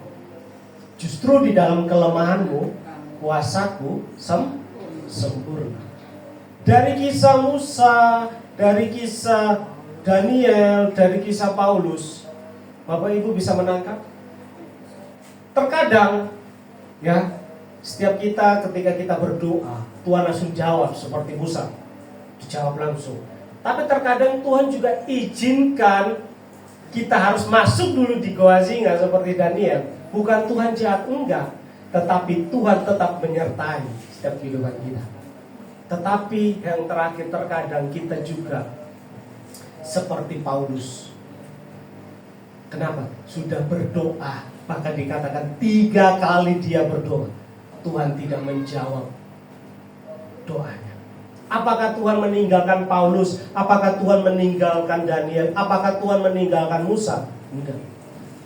Justru di dalam kelemahanmu kuasaku sempurna. Dari kisah Musa, dari kisah Daniel, dari kisah Paulus, Bapak Ibu bisa menangkap? Terkadang ya, setiap kita ketika kita berdoa, Tuhan langsung jawab seperti Musa, dijawab langsung. Tapi terkadang Tuhan juga izinkan kita harus masuk dulu di goa singa seperti Daniel. Bukan Tuhan jahat, enggak, tetapi Tuhan tetap menyertai setiap kehidupan kita. Tetapi yang terakhir, terkadang kita juga seperti Paulus. Kenapa? Sudah berdoa, bahkan dikatakan 3 kali dia berdoa, Tuhan tidak menjawab doanya. Apakah Tuhan meninggalkan Paulus? Apakah Tuhan meninggalkan Daniel? Apakah Tuhan meninggalkan Musa? Enggak.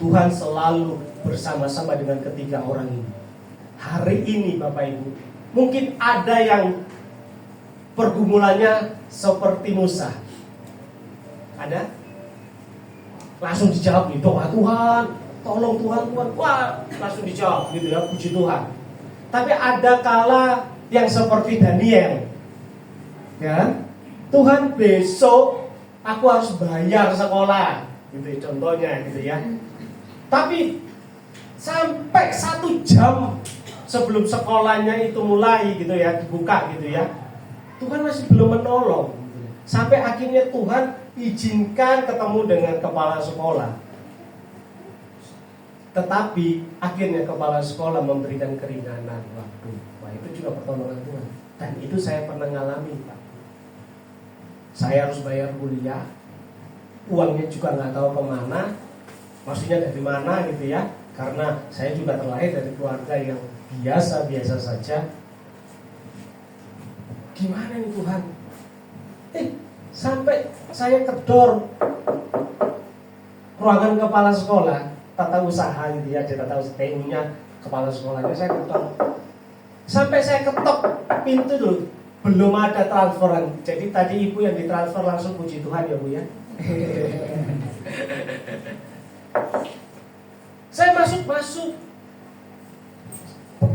Tuhan selalu bersama-sama dengan ketiga orang ini. Hari ini Bapak Ibu, mungkin ada yang pergumulannya seperti Musa. Ada? Langsung dijawab gitu, wah Tuhan, tolong Tuhan. Wah, langsung dijawab gitu ya, puji Tuhan. Tapi ada kala yang seperti Daniel. Ya, Tuhan besok aku harus bayar sekolah, gitu contohnya gitu ya. Tapi sampai 1 jam sebelum sekolahnya itu mulai gitu ya, dibuka gitu ya, Tuhan masih belum menolong. Sampai akhirnya Tuhan izinkan ketemu dengan kepala sekolah. Tetapi akhirnya kepala sekolah memberikan keringanan waktu. Wah, itu juga pertolongan Tuhan. Dan itu saya pernah ngalami, Pak. Saya harus bayar kuliah, uangnya juga nggak tahu kemana, maksudnya dari mana gitu ya. Karena saya juga terlahir dari keluarga yang biasa-biasa saja. Gimana nih Tuhan? Sampai saya kedor ruangan kepala sekolah, tata usaha gitu ya, di tata usaha TU-nya kepala sekolahnya saya ketok. Sampai saya ketok pintu dulu, belum ada transferan. Jadi tadi ibu yang ditransfer langsung, puji Tuhan ya Bu ya. Saya masuk.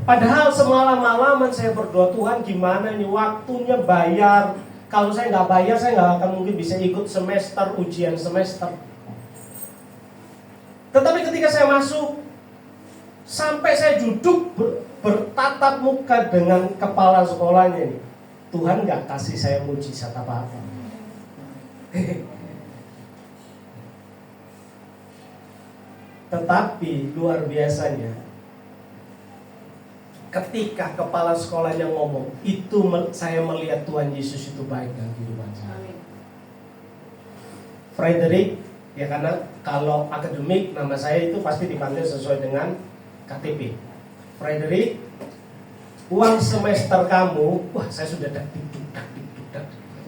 Padahal semalam-malaman saya berdoa, Tuhan gimana nih waktunya bayar. Kalau saya nggak bayar, saya nggak akan mungkin bisa ikut semester, ujian semester. Tetapi ketika saya masuk, sampai saya duduk bertatap muka dengan kepala sekolahnya nih, Tuhan nggak kasih saya mujizat apa-apa. Tetapi luar biasanya, ketika kepala sekolahnya ngomong, itu saya melihat Tuhan Yesus itu baik dalam kehidupan saya. Frederick, ya karena kalau akademik nama saya itu pasti dipanggil sesuai dengan KTP. Frederick, uang semester kamu, wah saya sudah dikduk.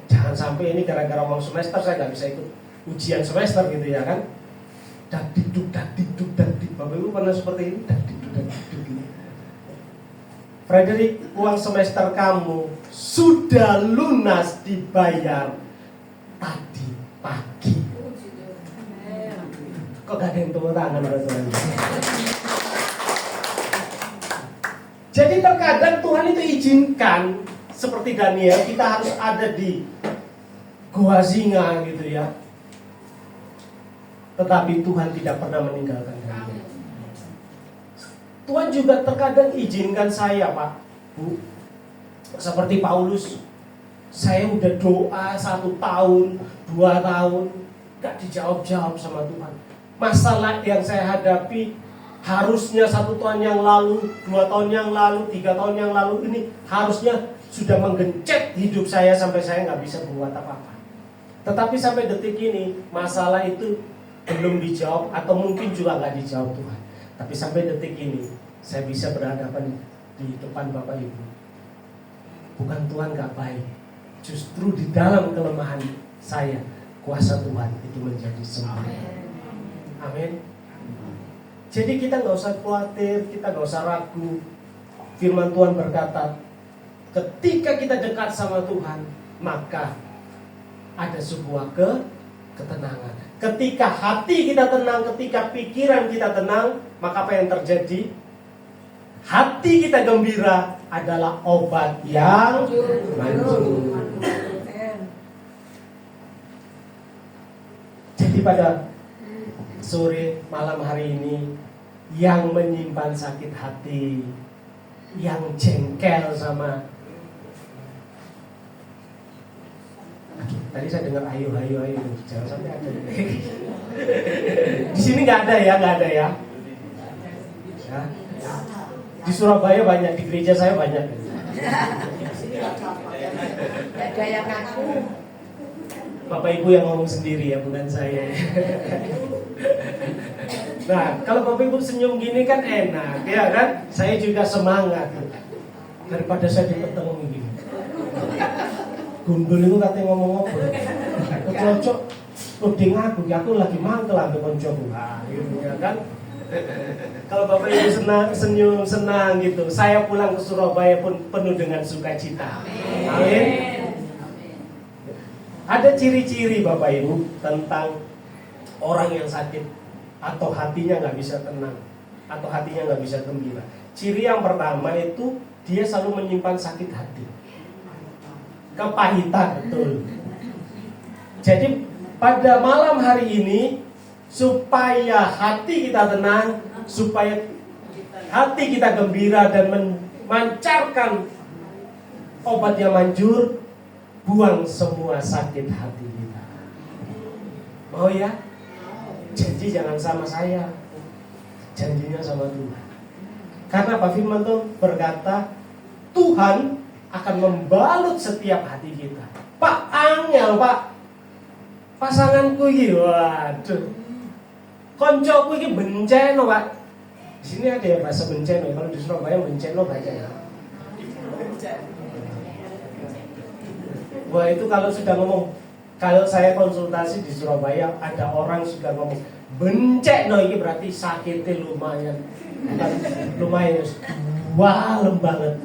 Jangan sampai ini gara-gara uang semester saya nggak bisa ikut ujian semester gitu ya kan. Dikduk. Bapak Ibu pernah seperti ini? Dikduk. Frederick, uang semester kamu sudah lunas dibayar tadi pagi. Kok gak ada yang tepuk tangan? Jadi terkadang Tuhan itu izinkan, seperti Daniel, kita harus ada di gua singa gitu ya. Tetapi Tuhan tidak pernah meninggalkan Daniel. Tuhan juga terkadang izinkan saya, Pak, Bu, seperti Paulus. Saya udah doa 1 tahun, 2 tahun, gak dijawab-jawab sama Tuhan. Masalah yang saya hadapi harusnya 1 tahun yang lalu, 2 tahun yang lalu, 3 tahun yang lalu, ini harusnya sudah menggencet hidup saya sampai saya gak bisa berbuat apa-apa. Tetapi sampai detik ini masalah itu belum dijawab, atau mungkin juga gak dijawab Tuhan. Tapi sampai detik ini saya bisa berhadapan di depan Bapak Ibu. Bukan Tuhan gak baik, justru di dalam kelemahan saya, kuasa Tuhan itu menjadi sempurna. Amin. Jadi kita gak usah khawatir, kita gak usah ragu. Firman Tuhan berkata, ketika kita dekat sama Tuhan, maka ada sebuah ketenangan. Ketika hati kita tenang, ketika pikiran kita tenang, maka apa yang terjadi? Hati kita gembira adalah obat yang manjur. Jadi pada sore malam hari ini, yang menyimpan sakit hati, yang jengkel sama, tadi saya dengar ayo, jangan sampai ada. Di sini nggak ada ya. Ya. Di Surabaya banyak, di gereja saya banyak. Ada yang ngaku. Bapak Ibu yang ngomong sendiri ya, bukan saya. Nah, kalau Bapak Ibu senyum gini kan enak, ya kan? Saya juga semangat daripada saya dipeteng gini. Gundul itu katanya ngomong apa? Cocok tuding aku lagi mangkel ambil koncoku. Nah, gitu ya kan. Kalau Bapak Ibu senyum senang gitu, saya pulang ke Surabaya pun penuh dengan sukacita. Amin. Ada ciri-ciri Bapak Ibu tentang orang yang sakit atau hatinya nggak bisa tenang atau hatinya nggak bisa gembira. Ciri yang pertama itu dia selalu menyimpan sakit hati, kepahitan, betul. Jadi pada malam hari ini, supaya hati kita tenang, supaya hati kita gembira dan memancarkan obat yang manjur, buang semua sakit hati kita. Mau ya? Janji jangan sama saya, janjinya sama Tuhan. Karena Pak Firman tuh berkata, Tuhan akan membalut setiap hati kita. Pak, angel Pak, pasanganku ini, waduh, koncoku ini benceno Pak. Di sini ada ya bahasa benceno, kalau di Surabaya benceno baca ya. Wah, itu kalau sudah ngomong, kalau saya konsultasi di Surabaya ada orang sudah ngomong benceno ini berarti sakitnya lumayan, lumayan, wah banget.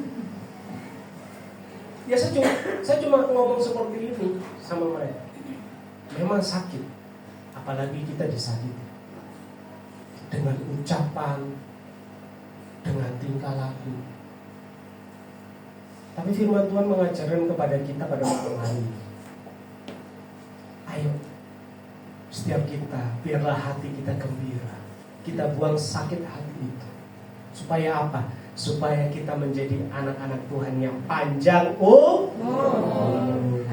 Ya saya cuma ngomong seperti ini sama mereka. Memang sakit, apalagi kita disakiti dengan ucapan, dengan tingkah laku. Tapi firman Tuhan mengajarkan kepada kita pada malam hari ini. Ayo, setiap kita, biarlah hati kita gembira. Kita buang sakit hati itu. Supaya apa? Supaya kita menjadi anak-anak Tuhan yang panjang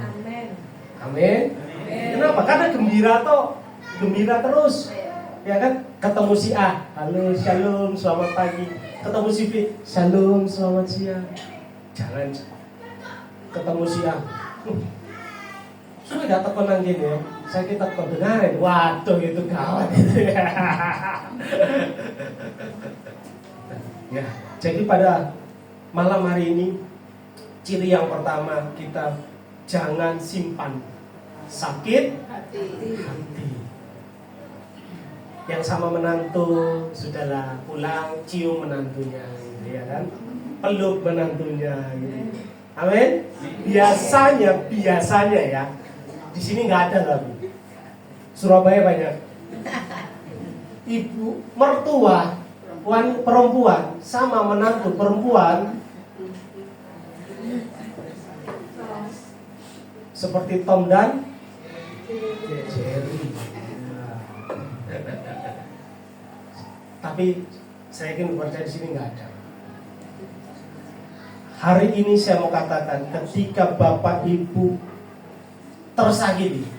Amin. Amin. Kenapa? Karena gembira terus. Ya kan? Ketemu si A, halo, shalom, selamat pagi. Ketemu si B, shalom, selamat siang. Jangan ketemu si A. Sudah gak tekenan gini ya. Saya kita dengarin. Waduh, itu gawat itu ya. Ya, jadi pada malam hari ini, ciri yang pertama, kita jangan simpan sakit hati. Yang sama menantu, sudahlah pulang cium menantunya, ya kan? Peluk menantunya, gitu. Amin. Biasanya ya, di sini nggak ada lagi. Surabaya banyak. Ibu mertua perempuan sama menantu perempuan seperti Tom dan Jerry. Tapi saya yakin percaya di sini nggak ada. Hari ini saya mau katakan, ketika Bapak Ibu tersakiti,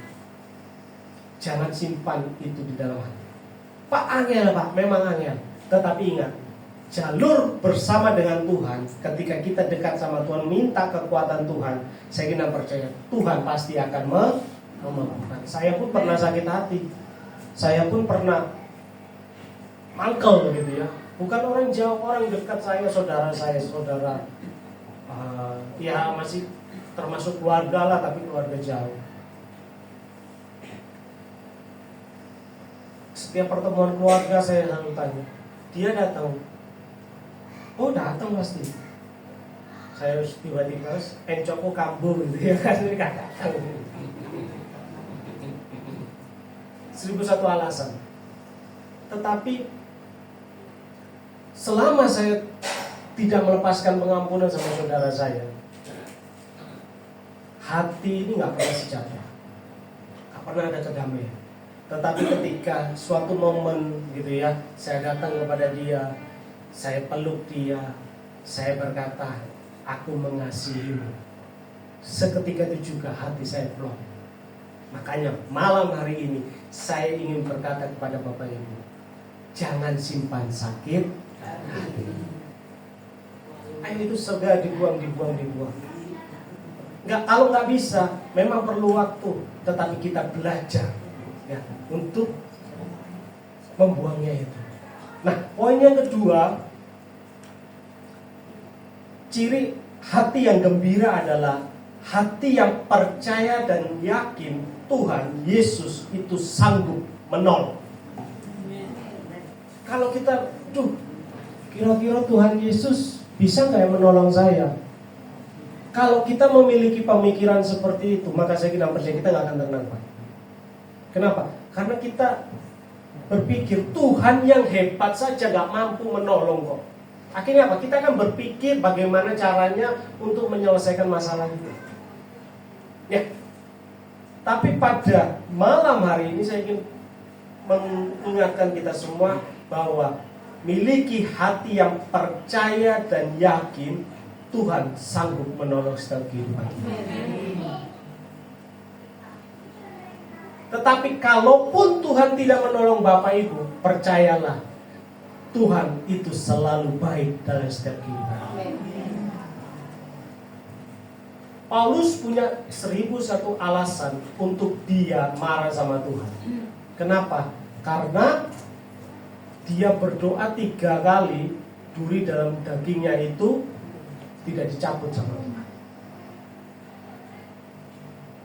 jangan simpan itu di dalam hati. Pak angel Pak, memang angel. Tetapi ingat, jalur bersama dengan Tuhan, ketika kita dekat sama Tuhan, minta kekuatan Tuhan, saya kira percaya Tuhan pasti akan memampukan. Saya pun pernah sakit hati, saya pun pernah mangkel gitu ya. Bukan orang jauh, orang dekat saya, saudara ya masih termasuk keluarga lah, tapi keluarga jauh. Setiap pertemuan keluarga saya selalu tanya, dia datang? Oh datang pasti. Saya harus tiba-tiba encokku kambuh gitu ya kan, ini gak datang. 1001 alasan. Tetapi selama saya tidak melepaskan pengampunan sama saudara saya, hati ini gak pernah sejahtera, gak pernah ada kedamaian. Tetapi ketika suatu momen gitu ya, saya datang kepada dia, saya peluk dia, saya berkata, aku mengasihimu. Seketika itu juga hati saya plong. Makanya malam hari ini saya ingin berkata kepada Bapak Ibu, jangan simpan sakit hati. Ayo itu segera dibuang. Kalau nggak bisa, memang perlu waktu, tetapi kita belajar ya untuk membuangnya itu. Nah, poin yang kedua, ciri hati yang gembira adalah hati yang percaya dan yakin Tuhan Yesus itu sanggup menolong. Kalau kita, kira-kira Tuhan Yesus bisa nggak ya menolong saya? Kalau kita memiliki pemikiran seperti itu, maka saya kira percaya kita nggak akan tenang, Pak. Kenapa? Karena kita berpikir Tuhan yang hebat saja nggak mampu menolong kok. Akhirnya apa? Kita akan berpikir bagaimana caranya untuk menyelesaikan masalah itu. Ya. Tapi pada malam hari ini saya ingin mengingatkan kita semua bahwa miliki hati yang percaya dan yakin Tuhan sanggup menolong setiap kehidupan kita. Tetapi kalaupun Tuhan tidak menolong Bapak Ibu, percayalah Tuhan itu selalu baik dalam setiap kehidupan. Paulus punya 1001 alasan untuk dia marah sama Tuhan. Kenapa? Karena dia berdoa 3 kali, duri dalam dagingnya itu tidak dicabut sama Tuhan.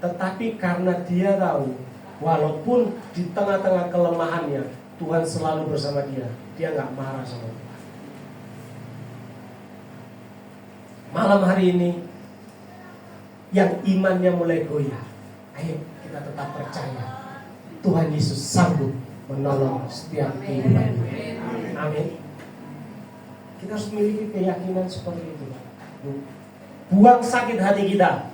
Tetapi karena dia tahu, walaupun di tengah-tengah kelemahannya, Tuhan selalu bersama dia. Dia gak marah sama Tuhan. Malam hari ini, yang imannya mulai goyah, ayo kita tetap percaya Tuhan Yesus sanggup menolong setiap kehidupan. Amin. Kita harus memiliki keyakinan seperti itu. Buang sakit hati kita.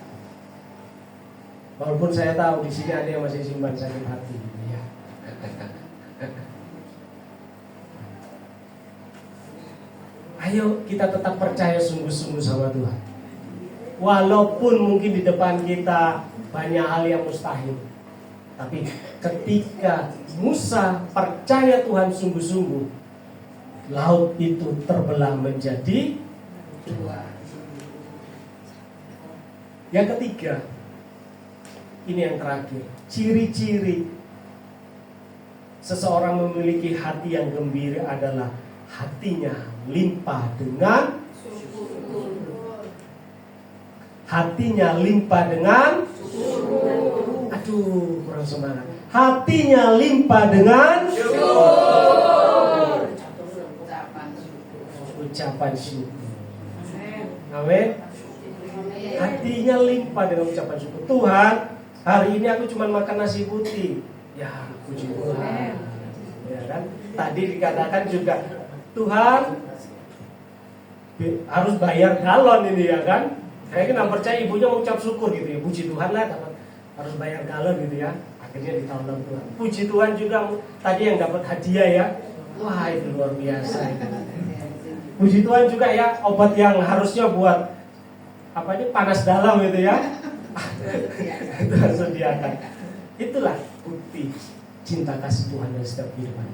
Walaupun saya tahu di sini ada yang masih simpan sakit hati, ya. Ayo kita tetap percaya sungguh-sungguh sama Tuhan. Walaupun mungkin di depan kita banyak hal yang mustahil, tapi ketika Musa percaya Tuhan sungguh-sungguh, laut itu terbelah menjadi 2. Yang ketiga, ini yang terakhir, ciri-ciri seseorang memiliki hati yang gembira adalah hatinya limpah dengan hatinya limpah dengan aduh, kurang semangat. Hatinya limpah dengan ucapan syukur. Amin. Hatinya limpah dengan ucapan syukur. Tuhan, hari ini aku cuma makan nasi putih. Ya, puji Tuhan. Ya kan? Tadi dikatakan juga Tuhan harus bayar galon ini, ya kan? Saya kan percaya ibunya mengucap syukur gitu ya. Puji Tuhan lah, dapat harus bayar galon gitu ya. Akhirnya ditolong Tuhan. Puji Tuhan juga tadi yang dapat hadiah ya. Wah, itu luar biasa itu. Puji Tuhan juga ya, obat yang harusnya buat apa ini panas dalam gitu ya. Itu harus sediakan. Itulah bukti cinta kasih Tuhan dari setiap kehidupan.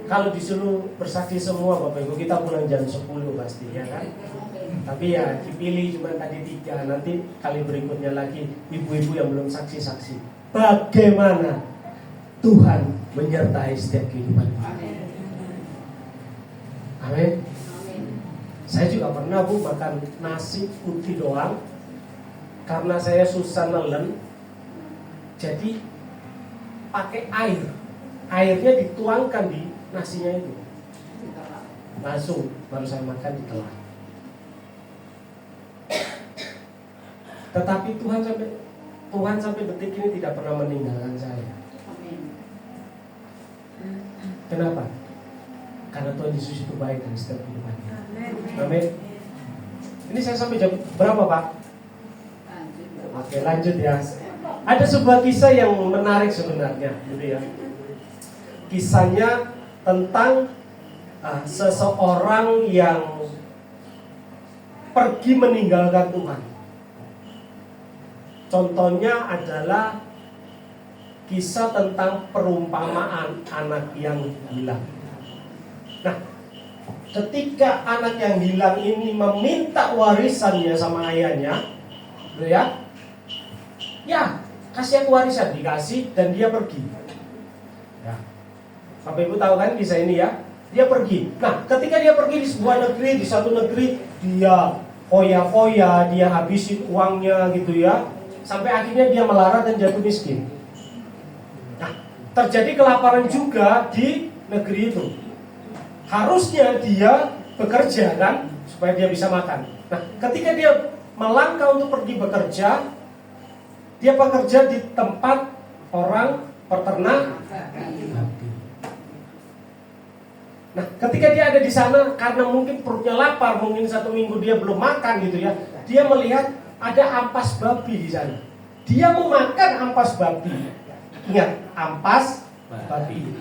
Kalau disuruh bersaksi semua Bapak Ibu, kita pulang jam 10 pasti ya kan. Tapi ya dipilih cuma tadi 3. Nanti kali berikutnya lagi ibu-ibu yang belum saksi-saksi. Bagaimana Tuhan menyertai setiap kehidupan. Amin. Saya juga pernah makan nasi putih doang. Karena saya susah nelen, jadi pakai air. Airnya dituangkan di nasinya itu. Langsung baru saya makan ditelan. Tetapi Tuhan sampai detik ini tidak pernah meninggalkan saya. Kenapa? Karena Tuhan Yesus itu baik dan setiap kehidupannya. Amin. Ini saya sampai jam berapa Pak? Oke, lanjut ya. Ada sebuah kisah yang menarik sebenarnya, gitu ya. Kisahnya tentang seseorang yang pergi meninggalkan Tuhan. Contohnya adalah kisah tentang perumpamaan anak yang hilang. Nah, ketika anak yang hilang ini meminta warisannya sama ayahnya, gitu ya, kasih aku warisan, dikasih dan dia pergi. Ya, Bapak Ibu tahu kan kisah ini ya? Dia pergi. Nah, ketika dia pergi di sebuah negeri, di satu negeri, dia foya-foya, dia habisin uangnya gitu ya, sampai akhirnya dia melarat dan jatuh miskin. Nah, terjadi kelaparan juga di negeri itu. Harusnya dia bekerja kan, supaya dia bisa makan. Nah, ketika dia melangkah untuk pergi bekerja, dia bekerja di tempat orang peternak babi. Nah, ketika dia ada di sana, karena mungkin perutnya lapar, mungkin 1 minggu dia belum makan gitu ya, dia melihat ada ampas babi di sana. Dia mau makan ampas babi. Ingat, ampas babi.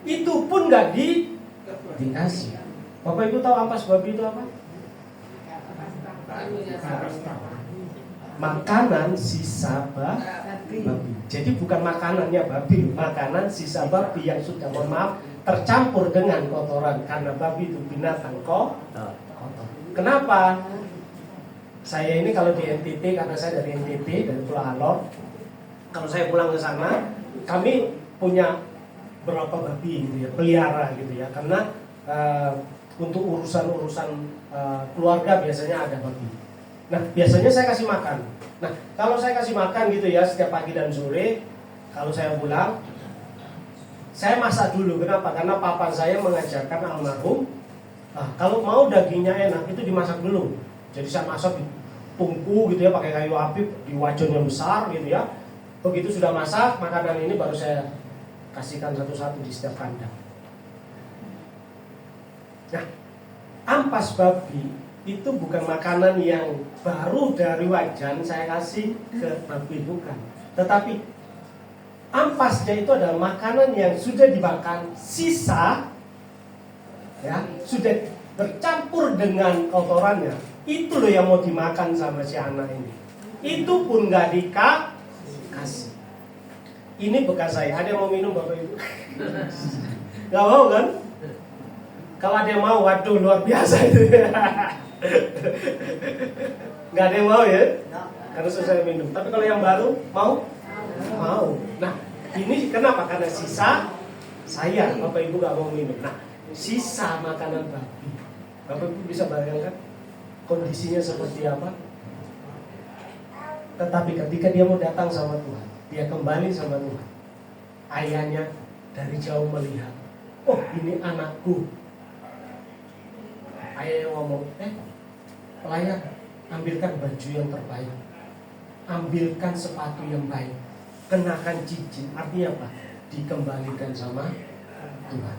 Itu pun nggak dikasih. Bapak Ibu tahu ampas babi itu apa? Makanan sisa babi. Jadi bukan makanannya babi, makanan sisa babi yang sudah, mohon maaf, tercampur dengan kotoran, karena babi itu binatang kotor. Kenapa? Saya ini kalau di NTT, karena saya dari NTT, dari Pulau Alor, kalau saya pulang ke sana, kami punya berapa babi gitu ya, pelihara gitu ya, karena untuk urusan-urusan keluarga biasanya ada babi. Nah, biasanya saya kasih makan. Nah, kalau saya kasih makan gitu ya, setiap pagi dan sore, kalau saya pulang, saya masak dulu. Kenapa? Karena papa saya mengajarkan almarhum, kalau mau dagingnya enak itu dimasak dulu. Jadi saya masak di tungku gitu ya, pakai kayu api, di wajan yang besar gitu ya. Begitu sudah masak, makanan ini baru saya kasihkan satu-satu di setiap kandang. Nah, ampas babi itu bukan makanan yang baru dari wajan saya kasih ke babi, bukan. Tetapi ampasnya itu adalah makanan yang sudah dimakan sisa, ya, sudah bercampur dengan kotorannya. Itu loh yang mau dimakan sama si anak ini. Itu pun nggak dikasih. Ini bekas saya. Ada yang mau minum Bapak Ibu? Nggak mau kan? Kalau ada yang mau, waduh luar biasa itu. Nggak ada yang mau ya? Karena saya minum. Tapi kalau yang baru mau? Mau. Nah, ini kenapa? Karena sisa saya, Bapak Ibu nggak mau minum. Nah, sisa makanan babi. Bapak Ibu bisa bayangkan kondisinya seperti apa? Tetapi ketika dia mau datang sama Tuhan, dia kembali sama Tuhan, ayahnya dari jauh melihat, oh ini anakku. Ayahnya ngomong, pelayan, ambilkan baju yang terbaik, ambilkan sepatu yang baik, kenakan cincin. Artinya apa? Dikembalikan sama Tuhan.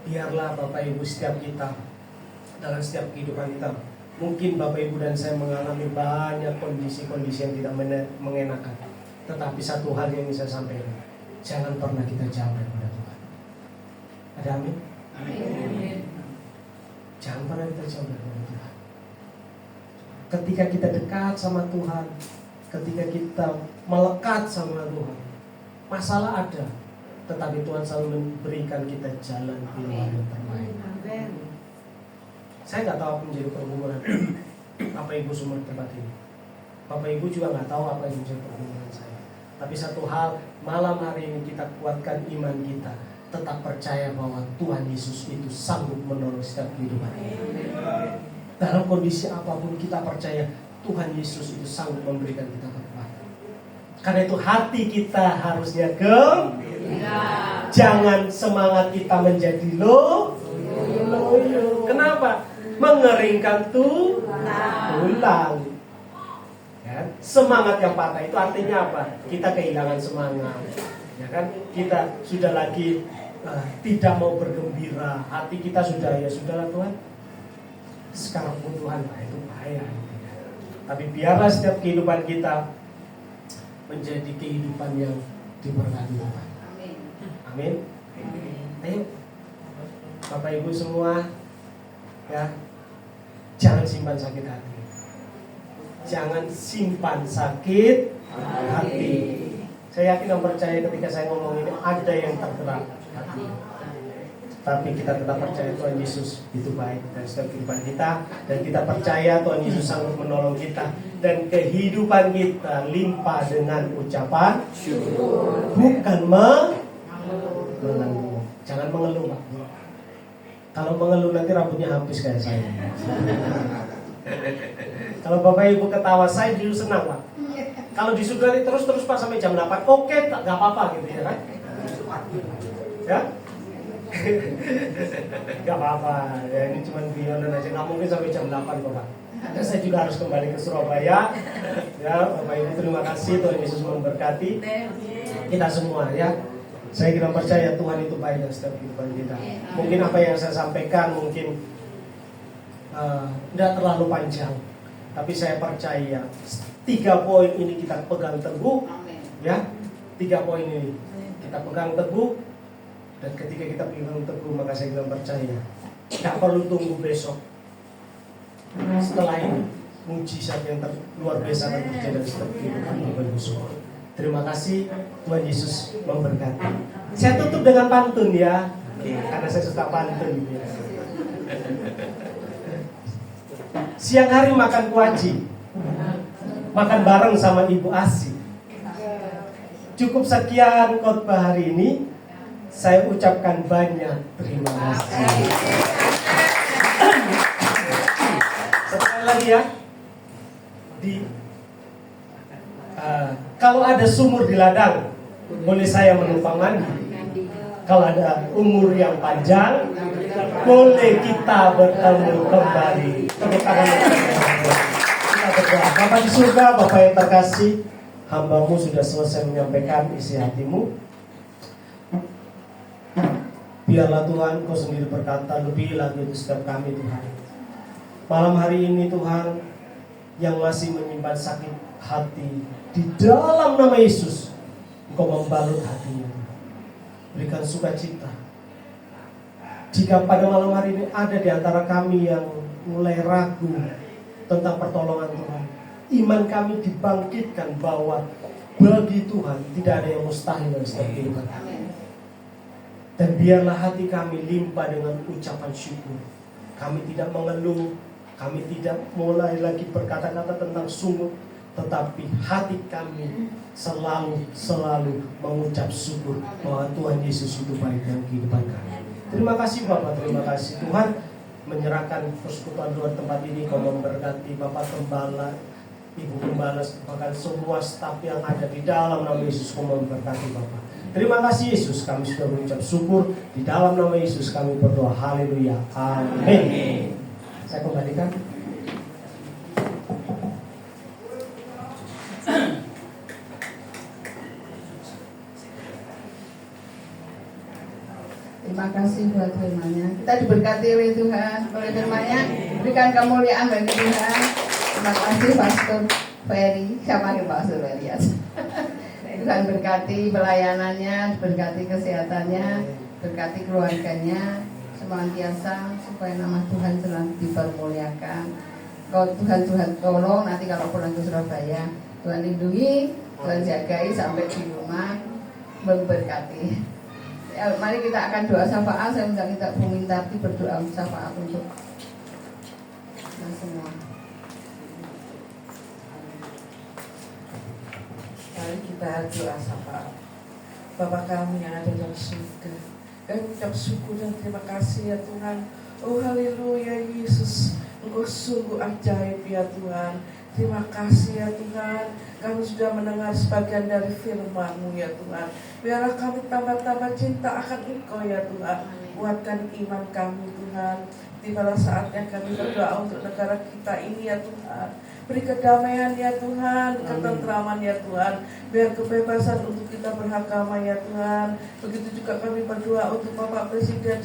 Biarlah Bapak Ibu setiap kita, dalam setiap kehidupan kita, mungkin Bapak Ibu dan saya mengalami banyak kondisi-kondisi yang tidak mengenakan. Tetapi satu hal yang bisa saya sampaikan, jangan pernah kita jauh daripada Tuhan. Ada amin? Amin. Jangan pernah kita jauh daripada Tuhan. Ketika kita dekat sama Tuhan, ketika kita melekat sama Tuhan, masalah ada, tetapi Tuhan selalu memberikan kita jalan keluar yang terbaik. Saya nggak tahu apa menjadi pergumulan Bapak Ibu semua di tempat ini. Bapak Ibu juga nggak tahu apa yang menjadi pergumulan saya. Tapi satu hal, malam hari ini kita kuatkan iman kita, tetap percaya bahwa Tuhan Yesus itu sanggup menolong setiap kehidupan. Dalam kondisi apapun kita percaya Tuhan Yesus itu sanggup memberikan kita kekuatan. Karena itu hati kita harusnya gembira. Jangan semangat kita menjadi loyo. Kenapa? Mengeringkan tulang. Ya, semangat yang patah itu artinya apa? Kita kehilangan semangat. Ya kan? Kita sudah lagi tidak mau bergembira. Hati kita sudah, ya sudahlah Tuhan. Sekarang pun Tuhan, itu bahaya. Tapi biarlah setiap kehidupan kita menjadi kehidupan yang diberkati Tuhan. Amin. Ayo, Bapak Ibu semua, ya, jangan simpan sakit hati. Jangan simpan sakit hati. Saya yakin dan percaya ketika saya ngomong ini ada yang tergerak hati. Tapi kita tetap percaya Tuhan Yesus itu baik dan setiap kehidupan kita, dan kita percaya Tuhan Yesus sanggup menolong kita, dan kehidupan kita limpah dengan ucapan syukur, bukan mengeluh. Jangan mengeluh, Pak. Kalau mengeluh nanti rambutnya habis kayak saya. Kalau Bapak Ibu ketawa saya dulu senang Pak. Kalau disugani terus Pak sampai jam 8, oke, gak apa-apa gitu ya kan? Ya? Gak apa-apa, ya ini cuma guyonan aja, nggak mungkin sampai jam 8 Bapak. Karena saya juga harus kembali ke Surabaya. Ya, Bapak Ibu terima kasih, Tuhan Yesus memberkati kita semua ya. Saya kira percaya Tuhan itu baik dalam setiap kehidupan kita. Mungkin apa yang saya sampaikan mungkin tidak terlalu panjang, tapi saya percaya 3 poin ini kita pegang teguh. Ya, 3 poin ini kita pegang teguh. Dan ketika kita pegang teguh, maka saya bilang percaya gak perlu tunggu besok. Setelah ini mujizat yang luar biasa akan terjadi dalam setiap kehidupan Bapak Ibu semua. Terima kasih, Tuhan Yesus memberkati. Saya tutup dengan pantun ya, karena saya suka pantun ya. Siang hari makan kuaci, makan bareng sama Ibu Asi. Cukup sekian khotbah hari ini. Saya ucapkan banyak terima kasih. Sekali lagi ya, kalau ada sumur di ladang, boleh saya menumpang mandi. Kalau ada umur yang panjang, boleh kita bertemu kembali. Tepuk tangan kita berdoa. Bapak di surga, Bapak yang terkasih, hamba-Mu sudah selesai menyampaikan isi hatimu. Biarlah Tuhan Kau sendiri berkata lebih lagi untuk setiap kami Tuhan. Malam hari ini Tuhan, yang masih menyimpan sakit hati, di dalam nama Yesus Engkau membalut hatinya. Berikan sukacita. Jika pada malam hari ini ada di antara kami yang mulai ragu tentang pertolongan Tuhan, iman kami dibangkitkan bahwa bagi Tuhan tidak ada yang mustahil dalam setiap kehidupan. Dan biarlah hati kami limpah dengan ucapan syukur. Kami tidak mengeluh, kami tidak mulai lagi berkata-kata tentang sungguh, tetapi hati kami selalu mengucap syukur bahwa Tuhan Yesus itu baik dalam kehidupan kami. Terima kasih Bapak, terima kasih Tuhan menyerahkan persekutuan luar tempat ini. Kau memberkati Bapak Gembala, Ibu Gembala, bahkan semua staf yang ada di dalam nama Yesus. Kau memberkati Bapak. Terima kasih Yesus, kami sudah mengucap syukur. Di dalam nama Yesus kami berdoa, haleluya, amin. Saya kembalikan. Terima kasih buat firman-Nya. Kita diberkati oleh Tuhan, oleh firman-Nya, berikan kemuliaan bagi Tuhan. Terima kasih Pastor Ferry, sama dengan Pastor Elias. Tuhan berkati pelayanannya, berkati kesehatannya, berkati keluarganya, senantiasa supaya nama Tuhan selalu dipermuliakan. Tuhan tolong nanti kalau pulang ke Surabaya, Tuhan lindungi, Tuhan jagai sampai di rumah, memberkati. Ya, mari kita akan doa syafaat. Saya undang kita Bu Mintarti berdoa syafaat untuk kita semua. Mari kita doa syafaat. Bapa kami yang ada dalam surga, kami ucap syukur dan terima kasih ya Tuhan. Oh haleluya Yesus, Engkau sungguh ajaib ya Tuhan. Terima kasih ya Tuhan, kami sudah mendengar sebagian dari firman-Mu ya Tuhan. Biarlah kami tambah-tambah cinta akan Engkau ya Tuhan. Kuatkan iman kami Tuhan. Tibalah saatnya kami berdoa untuk negara kita ini ya Tuhan. Beri kedamaian ya Tuhan, ketentraman ya Tuhan. Biar kebebasan untuk kita beragama ya Tuhan. Begitu juga kami berdoa untuk Bapak Presiden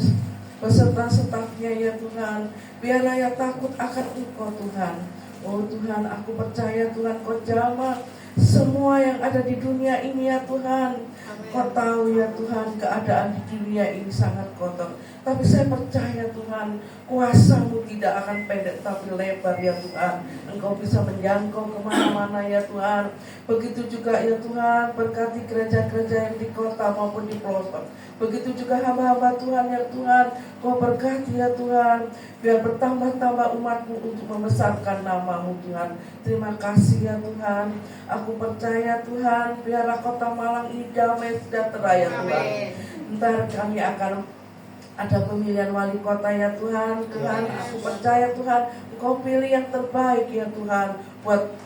beserta stafnya ya Tuhan. Biarlah ya takut akan Engkau Tuhan. Oh Tuhan, aku percaya Tuhan Kau jamah semua yang ada di dunia ini ya Tuhan. Kau tahu ya Tuhan, keadaan di dunia ini sangat kotor. Tapi saya percaya Tuhan, kuasa-Mu tidak akan pendek tapi lebar ya Tuhan. Engkau bisa menjangkau kemana-mana ya Tuhan. Begitu juga ya Tuhan, berkati gereja-gereja yang di kota maupun di pelosok. Begitu juga hamba-hamba Tuhan ya Tuhan. Kau berkati ya Tuhan, biar bertambah-tambah umat-Mu untuk membesarkan nama-Mu Tuhan. Terima kasih ya Tuhan. Aku percaya Tuhan, biarlah kota Malang ini damai sejahtera ya Tuhan. Ntar kami akan ada pemilihan wali kota ya Tuhan. Tuhan, aku percaya Tuhan, Engkau pilih yang terbaik ya Tuhan buat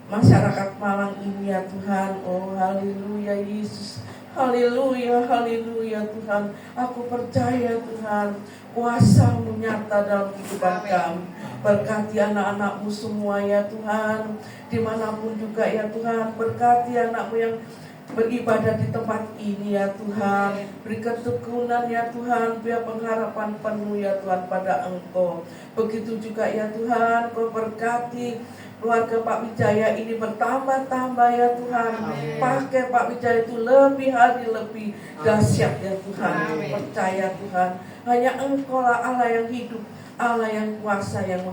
masyarakat Malang ini ya Tuhan. Oh haleluya Yesus, haleluya, haleluya Tuhan. Aku percaya Tuhan, kuasa-Mu nyata dalam kehidupan kami. Berkati anak-anak-Mu semua ya Tuhan, dimanapun juga ya Tuhan. Berkati anak-Mu yang beribadah di tempat ini ya Tuhan. Beri ketekunan ya Tuhan, biar pengharapan penuh ya Tuhan pada Engkau. Begitu juga ya Tuhan, Kau berkati keluarga Pak Wijaya ini bertambah-tambah ya Tuhan. Pakai Pak Wijaya itu lebih hari lebih dahsyat ya Tuhan. Percaya Tuhan, hanya Engkau lah Allah yang hidup, Allah yang kuasa, yang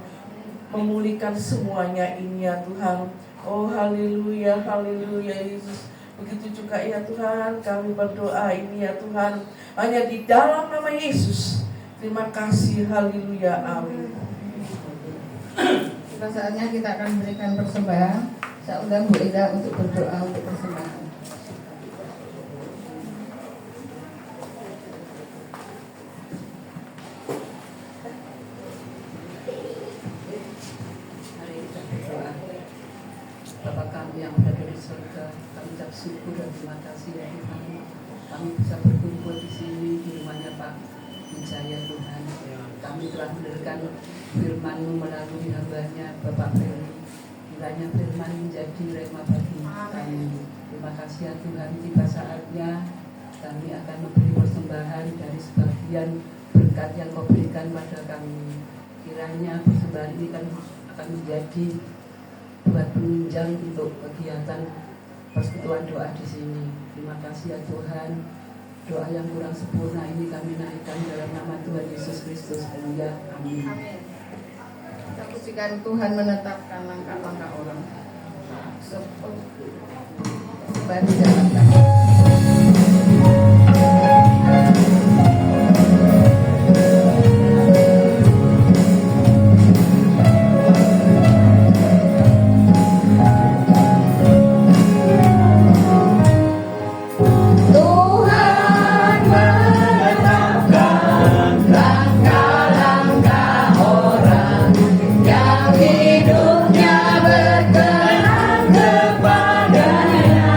memulihkan semuanya ini ya Tuhan. Oh haleluya, haleluya Yesus. Begitu juga ya Tuhan, kami berdoa ini ya Tuhan, hanya di dalam nama Yesus. Terima kasih, haleluya, amin. Saatnya kita akan memberikan persembahan. Saya undang Bu Ida untuk berdoa untuk persembahan. Mari kita berdoa. Bapa kami yang berada di surga, kami ucap syukur dan terima kasih ya Tuhan. Kami bisa berkumpul di sini di rumahnya Pak Wijaya Tuhan. Kami telah mendengarkan firman-Mu melalui hamba-Nya Bapak Feli. Kiranya firman menjadi rema bagi kami. Terima kasih ya Tuhan, tiba saatnya kami akan memberi persembahan dari sebagian berkat yang Kau berikan pada kami. Kiranya persembahan ini akan menjadi buat penunjang untuk kegiatan persekutuan doa di sini. Terima kasih ya Tuhan. Doa yang kurang sempurna ini kami naikkan dalam nama Tuhan Yesus Kristus. Haleluya. Amin. Amin. Kita pujikan Tuhan menetapkan langkah-langkah orang. Baru jalan. Hidupnya berkenan kepadanya.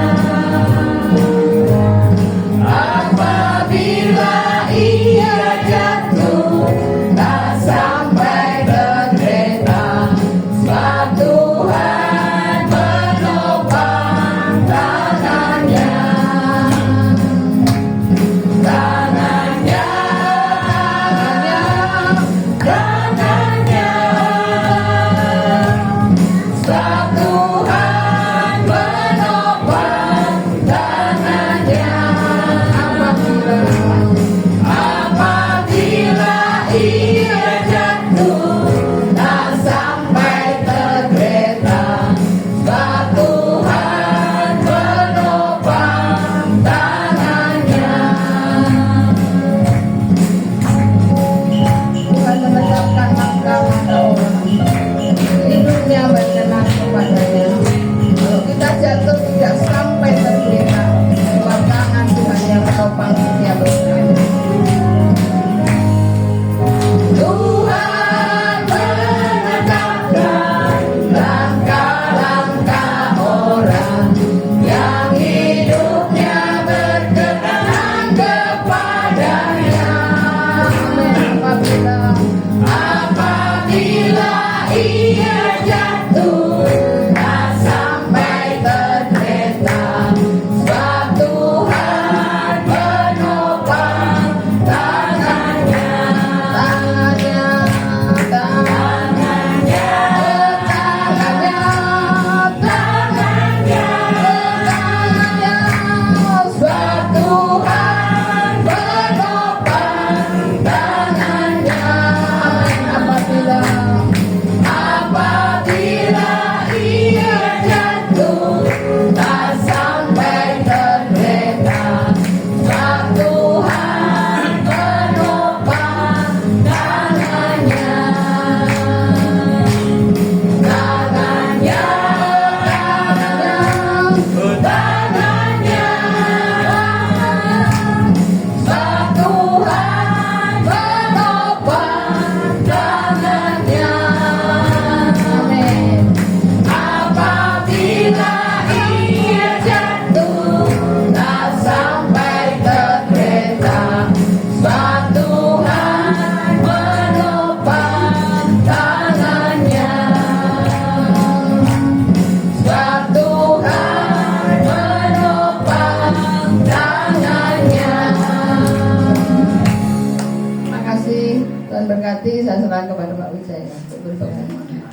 memberkati. Saya serahkan kepada Pak Wijaya untuk berpengumuman.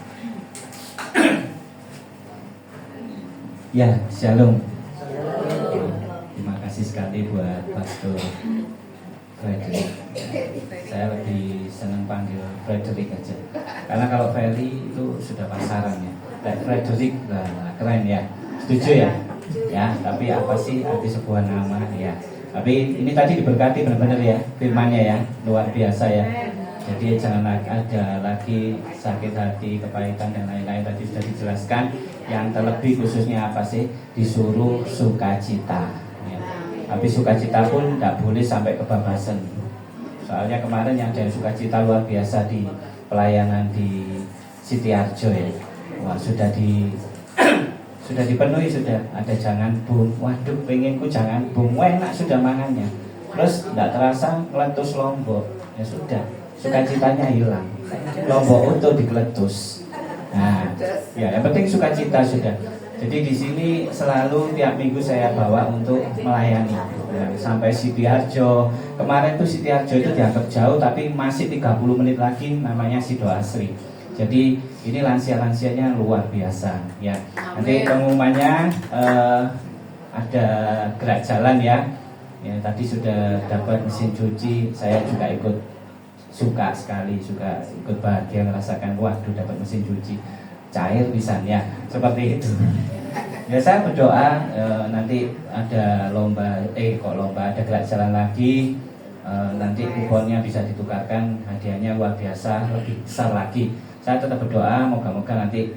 Ya, shalom. Terima kasih sekali buat Pastor Frederick. Saya lebih senang panggil Frederick aja. Karena kalau Ferry itu sudah pasaran ya. Kayak Frederick lah, keren ya. Setuju ya? Ya, tapi apa sih arti sebuah nama ya? Tapi ini tadi diberkati benar-benar ya firman-Nya ya, luar biasa ya. Jadi jangan ada lagi sakit hati, kepahitan dan lain-lain, tadi sudah dijelaskan. Yang terlebih khususnya apa sih? Disuruh sukacita ya. Tapi sukacita pun tidak boleh sampai kebablasan. Soalnya kemarin yang dari sukacita luar biasa di pelayanan di Sitiarjo ya. Wah, sudah dipenuhi, sudah ada jangan bung. Waduh, penginku jangan bung, enak sudah mangannya. Terus tidak terasa meletus Lombok. Ya sudah, sukacitanya hilang. Lombok utuh digeletus. Nah, ya yang penting sukacita sudah. Jadi di sini selalu tiap minggu saya bawa untuk melayani ya, sampai Sitiarjo. Kemarin tuh Sitiarjo itu dianggap jauh, tapi masih 30 menit lagi namanya Sido Asri. Jadi ini lansia-lansianya luar biasa ya. Nanti pengumumannya ada gerak jalan ya. Ya tadi sudah dapat mesin cuci, saya juga ikut suka sekali, suka ikut bahagia merasakan waduh dapat mesin cuci cair pisan ya, seperti itu. Ya saya berdoa nanti ada lomba, ada gerak jalan lagi, nanti kuponnya bisa ditukarkan, hadiahnya luar biasa, lebih besar lagi. Saya tetap berdoa moga-moga nanti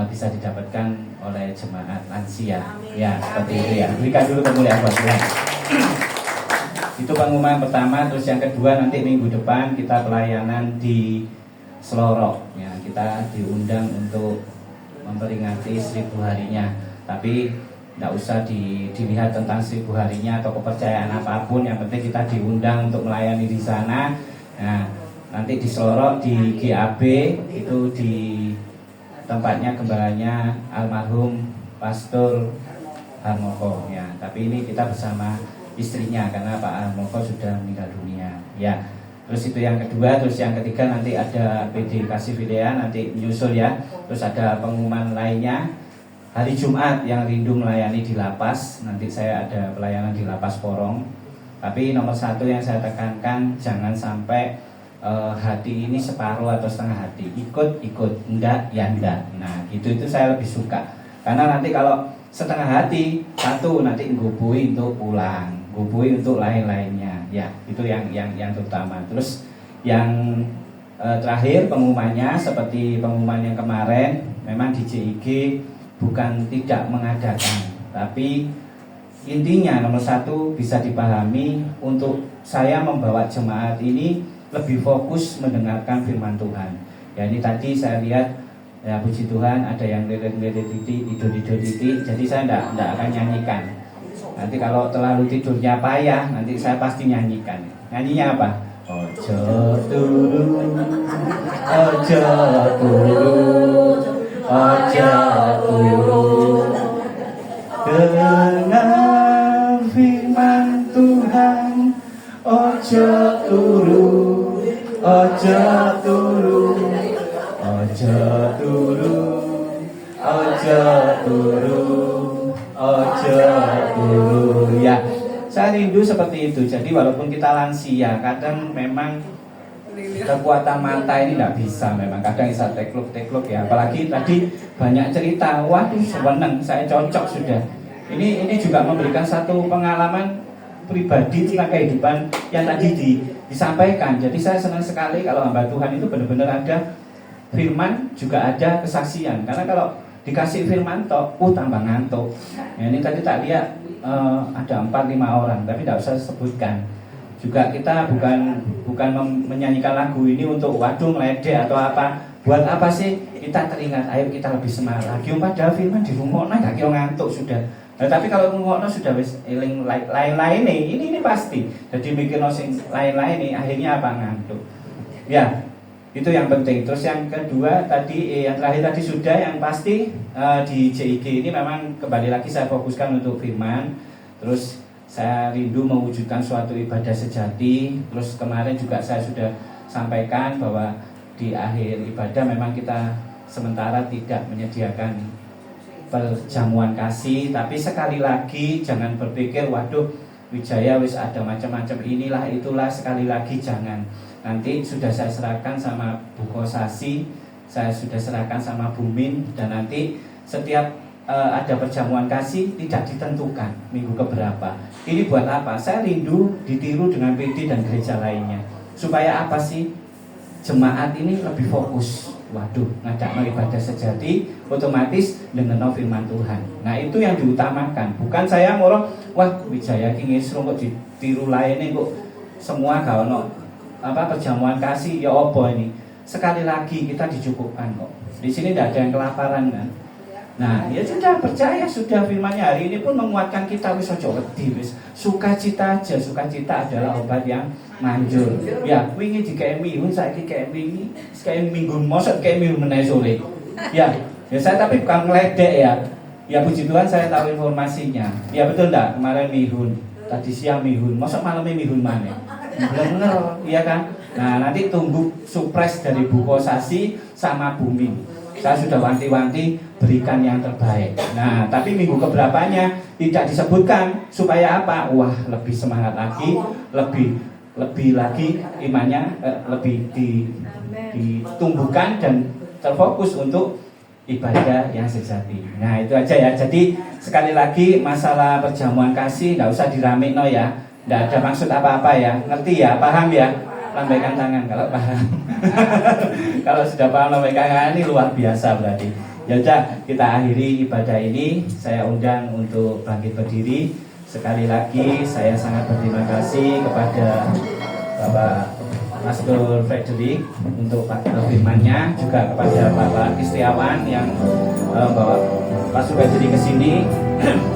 bisa didapatkan oleh jemaat lansia. Ya seperti itu ya. Berikan dulu kemuliaan buat Tuhan. Itu pengumuman pertama. Terus yang kedua, nanti minggu depan kita pelayanan di Selorok ya, kita diundang untuk memperingati 1000 harinya. Tapi tidak usah dilihat tentang 1000 harinya atau kepercayaan apapun, yang penting kita diundang untuk melayani di sana. Nah, nanti di Selorok di GAB itu di tempatnya gembalanya almarhum Pastor Harmoko ya. Tapi ini kita bersama istrinya karena Pak Harmoko sudah meninggal dunia ya. Terus itu yang kedua. Terus yang ketiga nanti ada PD Kasih Vidya nanti menyusul ya. Terus ada pengumuman lainnya hari Jumat yang rindu melayani di lapas. Nanti saya ada pelayanan di lapas Porong. Tapi nomor satu yang saya tekankan, jangan sampai hati ini separuh atau setengah hati. Ikut enggak ya enggak. Nah itu saya lebih suka. Karena nanti kalau setengah hati, satu nanti ngubui untuk pulang, ngubui untuk lain-lainnya. Ya, itu yang terutama. Terus yang terakhir pengumumannya seperti pengumuman yang kemarin, memang di JIG bukan tidak mengadakan, tapi intinya nomor satu bisa dipahami untuk saya membawa jemaat ini lebih fokus mendengarkan firman Tuhan. Ya ini tadi saya lihat ya puji Tuhan ada yang lirik-lirik titik, tidur titik. Jadi saya tidak akan nyanyikan. Nanti kalau terlalu tidurnya payah, nanti saya pasti nyanyikan. Nyanyinya apa? Ojo turu, ojo turu, ojo turu. Dengar firman Tuhan, ojo turu, ojo turu, ojo turu, ojo turu, ojo turu. Ya, saya rindu seperti itu. Jadi walaupun kita lansia, kadang memang kekuatan mata ini tidak bisa, memang kadang bisa tekluk ya. Apalagi tadi banyak cerita, waduh seneng, saya cocok sudah. Ini juga memberikan satu pengalaman pribadi tentang kehidupan yang tadi disampaikan. Jadi saya senang sekali kalau hamba Tuhan itu benar-benar ada firman, juga ada kesaksian. Karena kalau dikasih firman tok, tambah ngantuk. Ya, ini tadi tak lihat ada 4-5 orang, tapi tidak usah sebutkan. Juga kita bukan menyanyikan lagu ini untuk waduh meledek atau apa. Buat apa sih? Kita teringat, ayo kita lebih semangat lagi. Padahal firman di rumah gak kira ngantuk sudah. Nah, tapi kalau ngono sudah wis eling lain-lain nih, ini pasti. Jadi mikir sing lain-lain nih, akhirnya apa ngantuk. Ya, itu yang penting. Terus yang kedua tadi, yang terakhir tadi sudah, yang pasti di JIG ini memang kembali lagi saya fokuskan untuk firman. Terus saya rindu mewujudkan suatu ibadah sejati. Terus kemarin juga saya sudah sampaikan bahwa di akhir ibadah memang kita sementara tidak menyediakan perjamuan kasih, tapi sekali lagi jangan berpikir waduh Wijaya wis ada macam-macam inilah itulah, sekali lagi jangan. Nanti sudah saya serahkan sama Bu Kosasi, saya sudah serahkan sama Bu Min, dan nanti setiap ada perjamuan kasih tidak ditentukan minggu keberapa. Ini buat apa? Saya rindu ditiru dengan PD dan gereja lainnya. Supaya apa sih? Jemaat ini lebih fokus. Waduh, ngajak ibadah sejati, otomatis dengan firman Tuhan. Nah itu yang diutamakan. Bukan saya ngorong, wah Wijaya ki ngesrung kok ditiru lainnya kok semua gak ono perjamuan kasih ya opo ini. Sekali lagi kita dicukupkan kok. Di sini tidak ada yang kelaparan kan. Nah, ya sudah percaya sudah firman-Nya hari ini pun menguatkan kita wis aja wedi wis. Sukacita aja, sukacita adalah obat yang manjur. Ya, wingi dikek mihun saiki kek wingi, sekek minggu mosok kek mihun meneh sore. Ya saya tapi bukan ngeledek ya. Ya puji Tuhan saya tahu informasinya. Ya betul enggak? Kemarin mihun, tadi siang mihun, mosok malamnya mihun maneh. Bener, iya kan? Nah, nanti tunggu surprise dari Bu Kosasi sama Bu Min. Saya sudah wanti-wanti berikan yang terbaik. Nah, tapi minggu keberapanya tidak disebutkan supaya apa? Wah, lebih semangat lagi, lebih lagi imannya lebih ditumbuhkan dan terfokus untuk ibadah yang sejati. Nah, itu aja ya. Jadi sekali lagi masalah perjamuan kasih tidak usah diramekno ya. Tidak ada maksud apa-apa ya. Ngerti ya? Paham ya? Lambaikan tangan kalau paham. Kalau sudah paham lambaikan tangan, ini luar biasa berarti. Ya udah, kita akhiri ibadah ini. Saya undang untuk bangkit berdiri. Sekali lagi saya sangat berterima kasih kepada Bapak Pastor Frederick untuk firman-Nya, juga kepada Bapak Kristiawan yang bawa Pastor Frederick ke sini.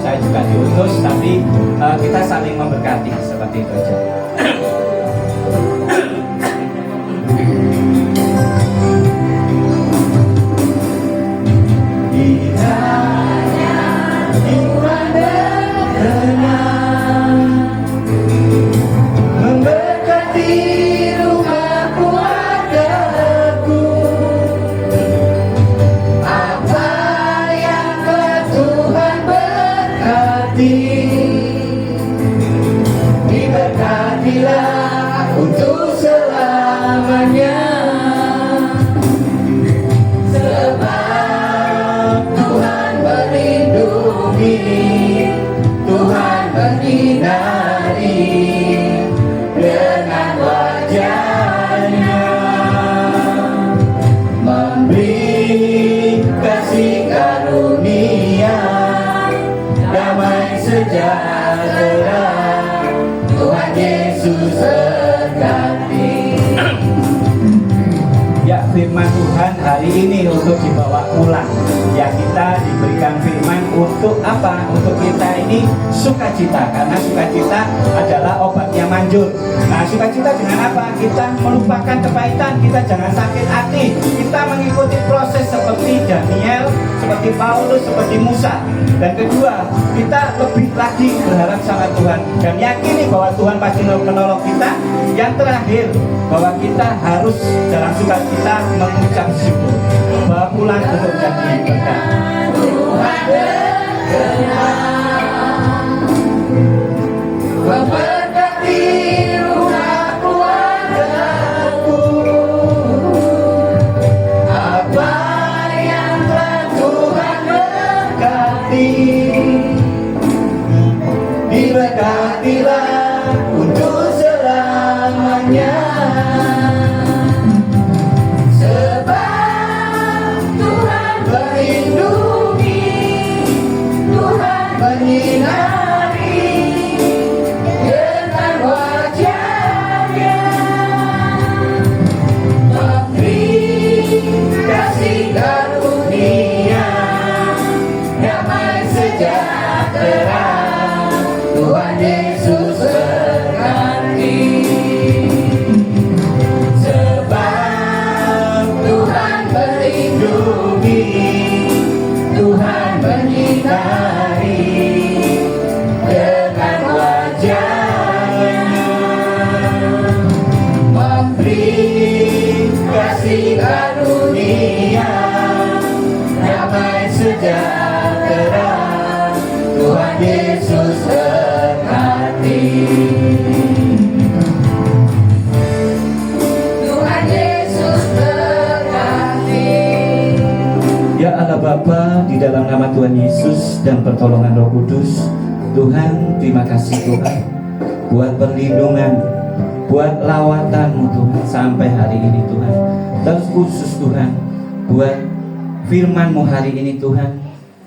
Saya juga diutus, tapi kita saling memberkati seperti itu aja. Untuk selamanya, sebab Tuhan melindungi, Tuhan menyinari dengan wajah-Nya, memberi kasih karunia, damai sejahtera. Tuhan Yesus berkati. Ya, firman Tuhan hari ini untuk dibawa pulang. Ya, kita diberikan firman untuk apa? Untuk kita ini sukacita, karena sukacita adalah obat yang manjur. Nah, sukacita dengan apa? Kita melupakan kepahitan, kita jangan sakit hati. Kita mengikuti proses seperti Daniel, seperti Paulus, seperti Musa. Dan kedua, kita lebih lagi berharap sama Tuhan dan yakini bahwa Tuhan pasti menolong kita. Yang terakhir, bahwa kita harus dalam sukacita mengucap syukur, bawa pulang untuk jadi berkat. Tuhan berkenan memberkati rumah keluargaku. Apa yang telah Tuhan berkati, diberkatilah untuk selamanya. Sebab Tuhan melindungi, Tuhan menyinari. sejahtera. Tuhan Yesus berkati. Tuhan Yesus berkati. Ya Allah Bapa, di dalam nama Tuhan Yesus dan pertolongan Roh Kudus, Tuhan, terima kasih Tuhan buat perlindungan, buat lawatan-Mu Tuhan sampai hari ini Tuhan. Terkhusus Tuhan buat firman-Mu hari ini Tuhan,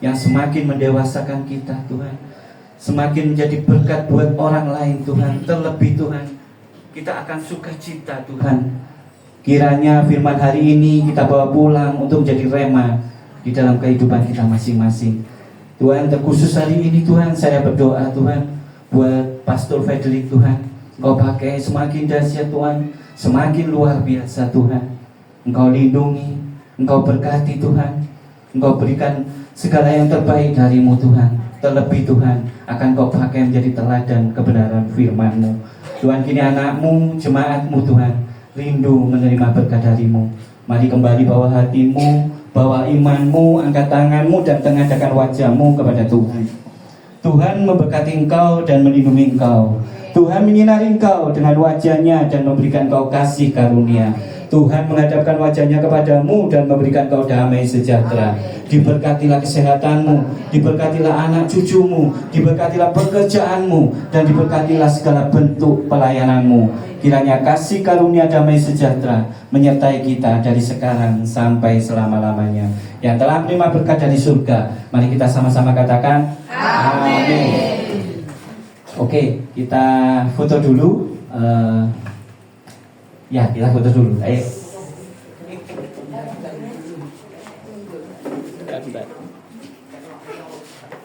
yang semakin mendewasakan kita Tuhan, semakin menjadi berkat buat orang lain Tuhan. Terlebih Tuhan, kita akan sukacita Tuhan, kiranya firman hari ini kita bawa pulang untuk menjadi rema di dalam kehidupan kita masing-masing. Tuhan, terkhusus hari ini Tuhan, saya berdoa Tuhan buat Pastor Frederick Tuhan. Engkau pakai semakin dahsyat Tuhan, semakin luar biasa Tuhan. Engkau lindungi, Engkau berkati Tuhan, Engkau berikan segala yang terbaik dari-Mu Tuhan. Terlebih Tuhan, akan Kau pakai menjadi teladan kebenaran firman-Mu. Tuhan, kini anak-Mu, jemaat-Mu Tuhan, rindu menerima berkat dari-Mu. Mari kembali bawa hatimu, bawa imanmu, angkat tanganmu, dan tengadahkan wajahmu kepada Tuhan. Tuhan memberkati engkau dan melindungi engkau. Tuhan menyinari engkau dengan wajahnya dan memberikan engkau kasih karunia. Tuhan menghadapkan wajahnya kepadamu dan memberikan engkau damai sejahtera. Diberkatilah kesehatanmu, diberkatilah anak cucumu, diberkatilah pekerjaanmu, dan diberkatilah segala bentuk pelayananmu. Kiranya kasih karunia damai sejahtera menyertai kita dari sekarang sampai selama-lamanya. Yang telah menerima berkat dari surga, mari kita sama-sama katakan amin. Oke, kita foto dulu. Ya, kita foto dulu. Ayo.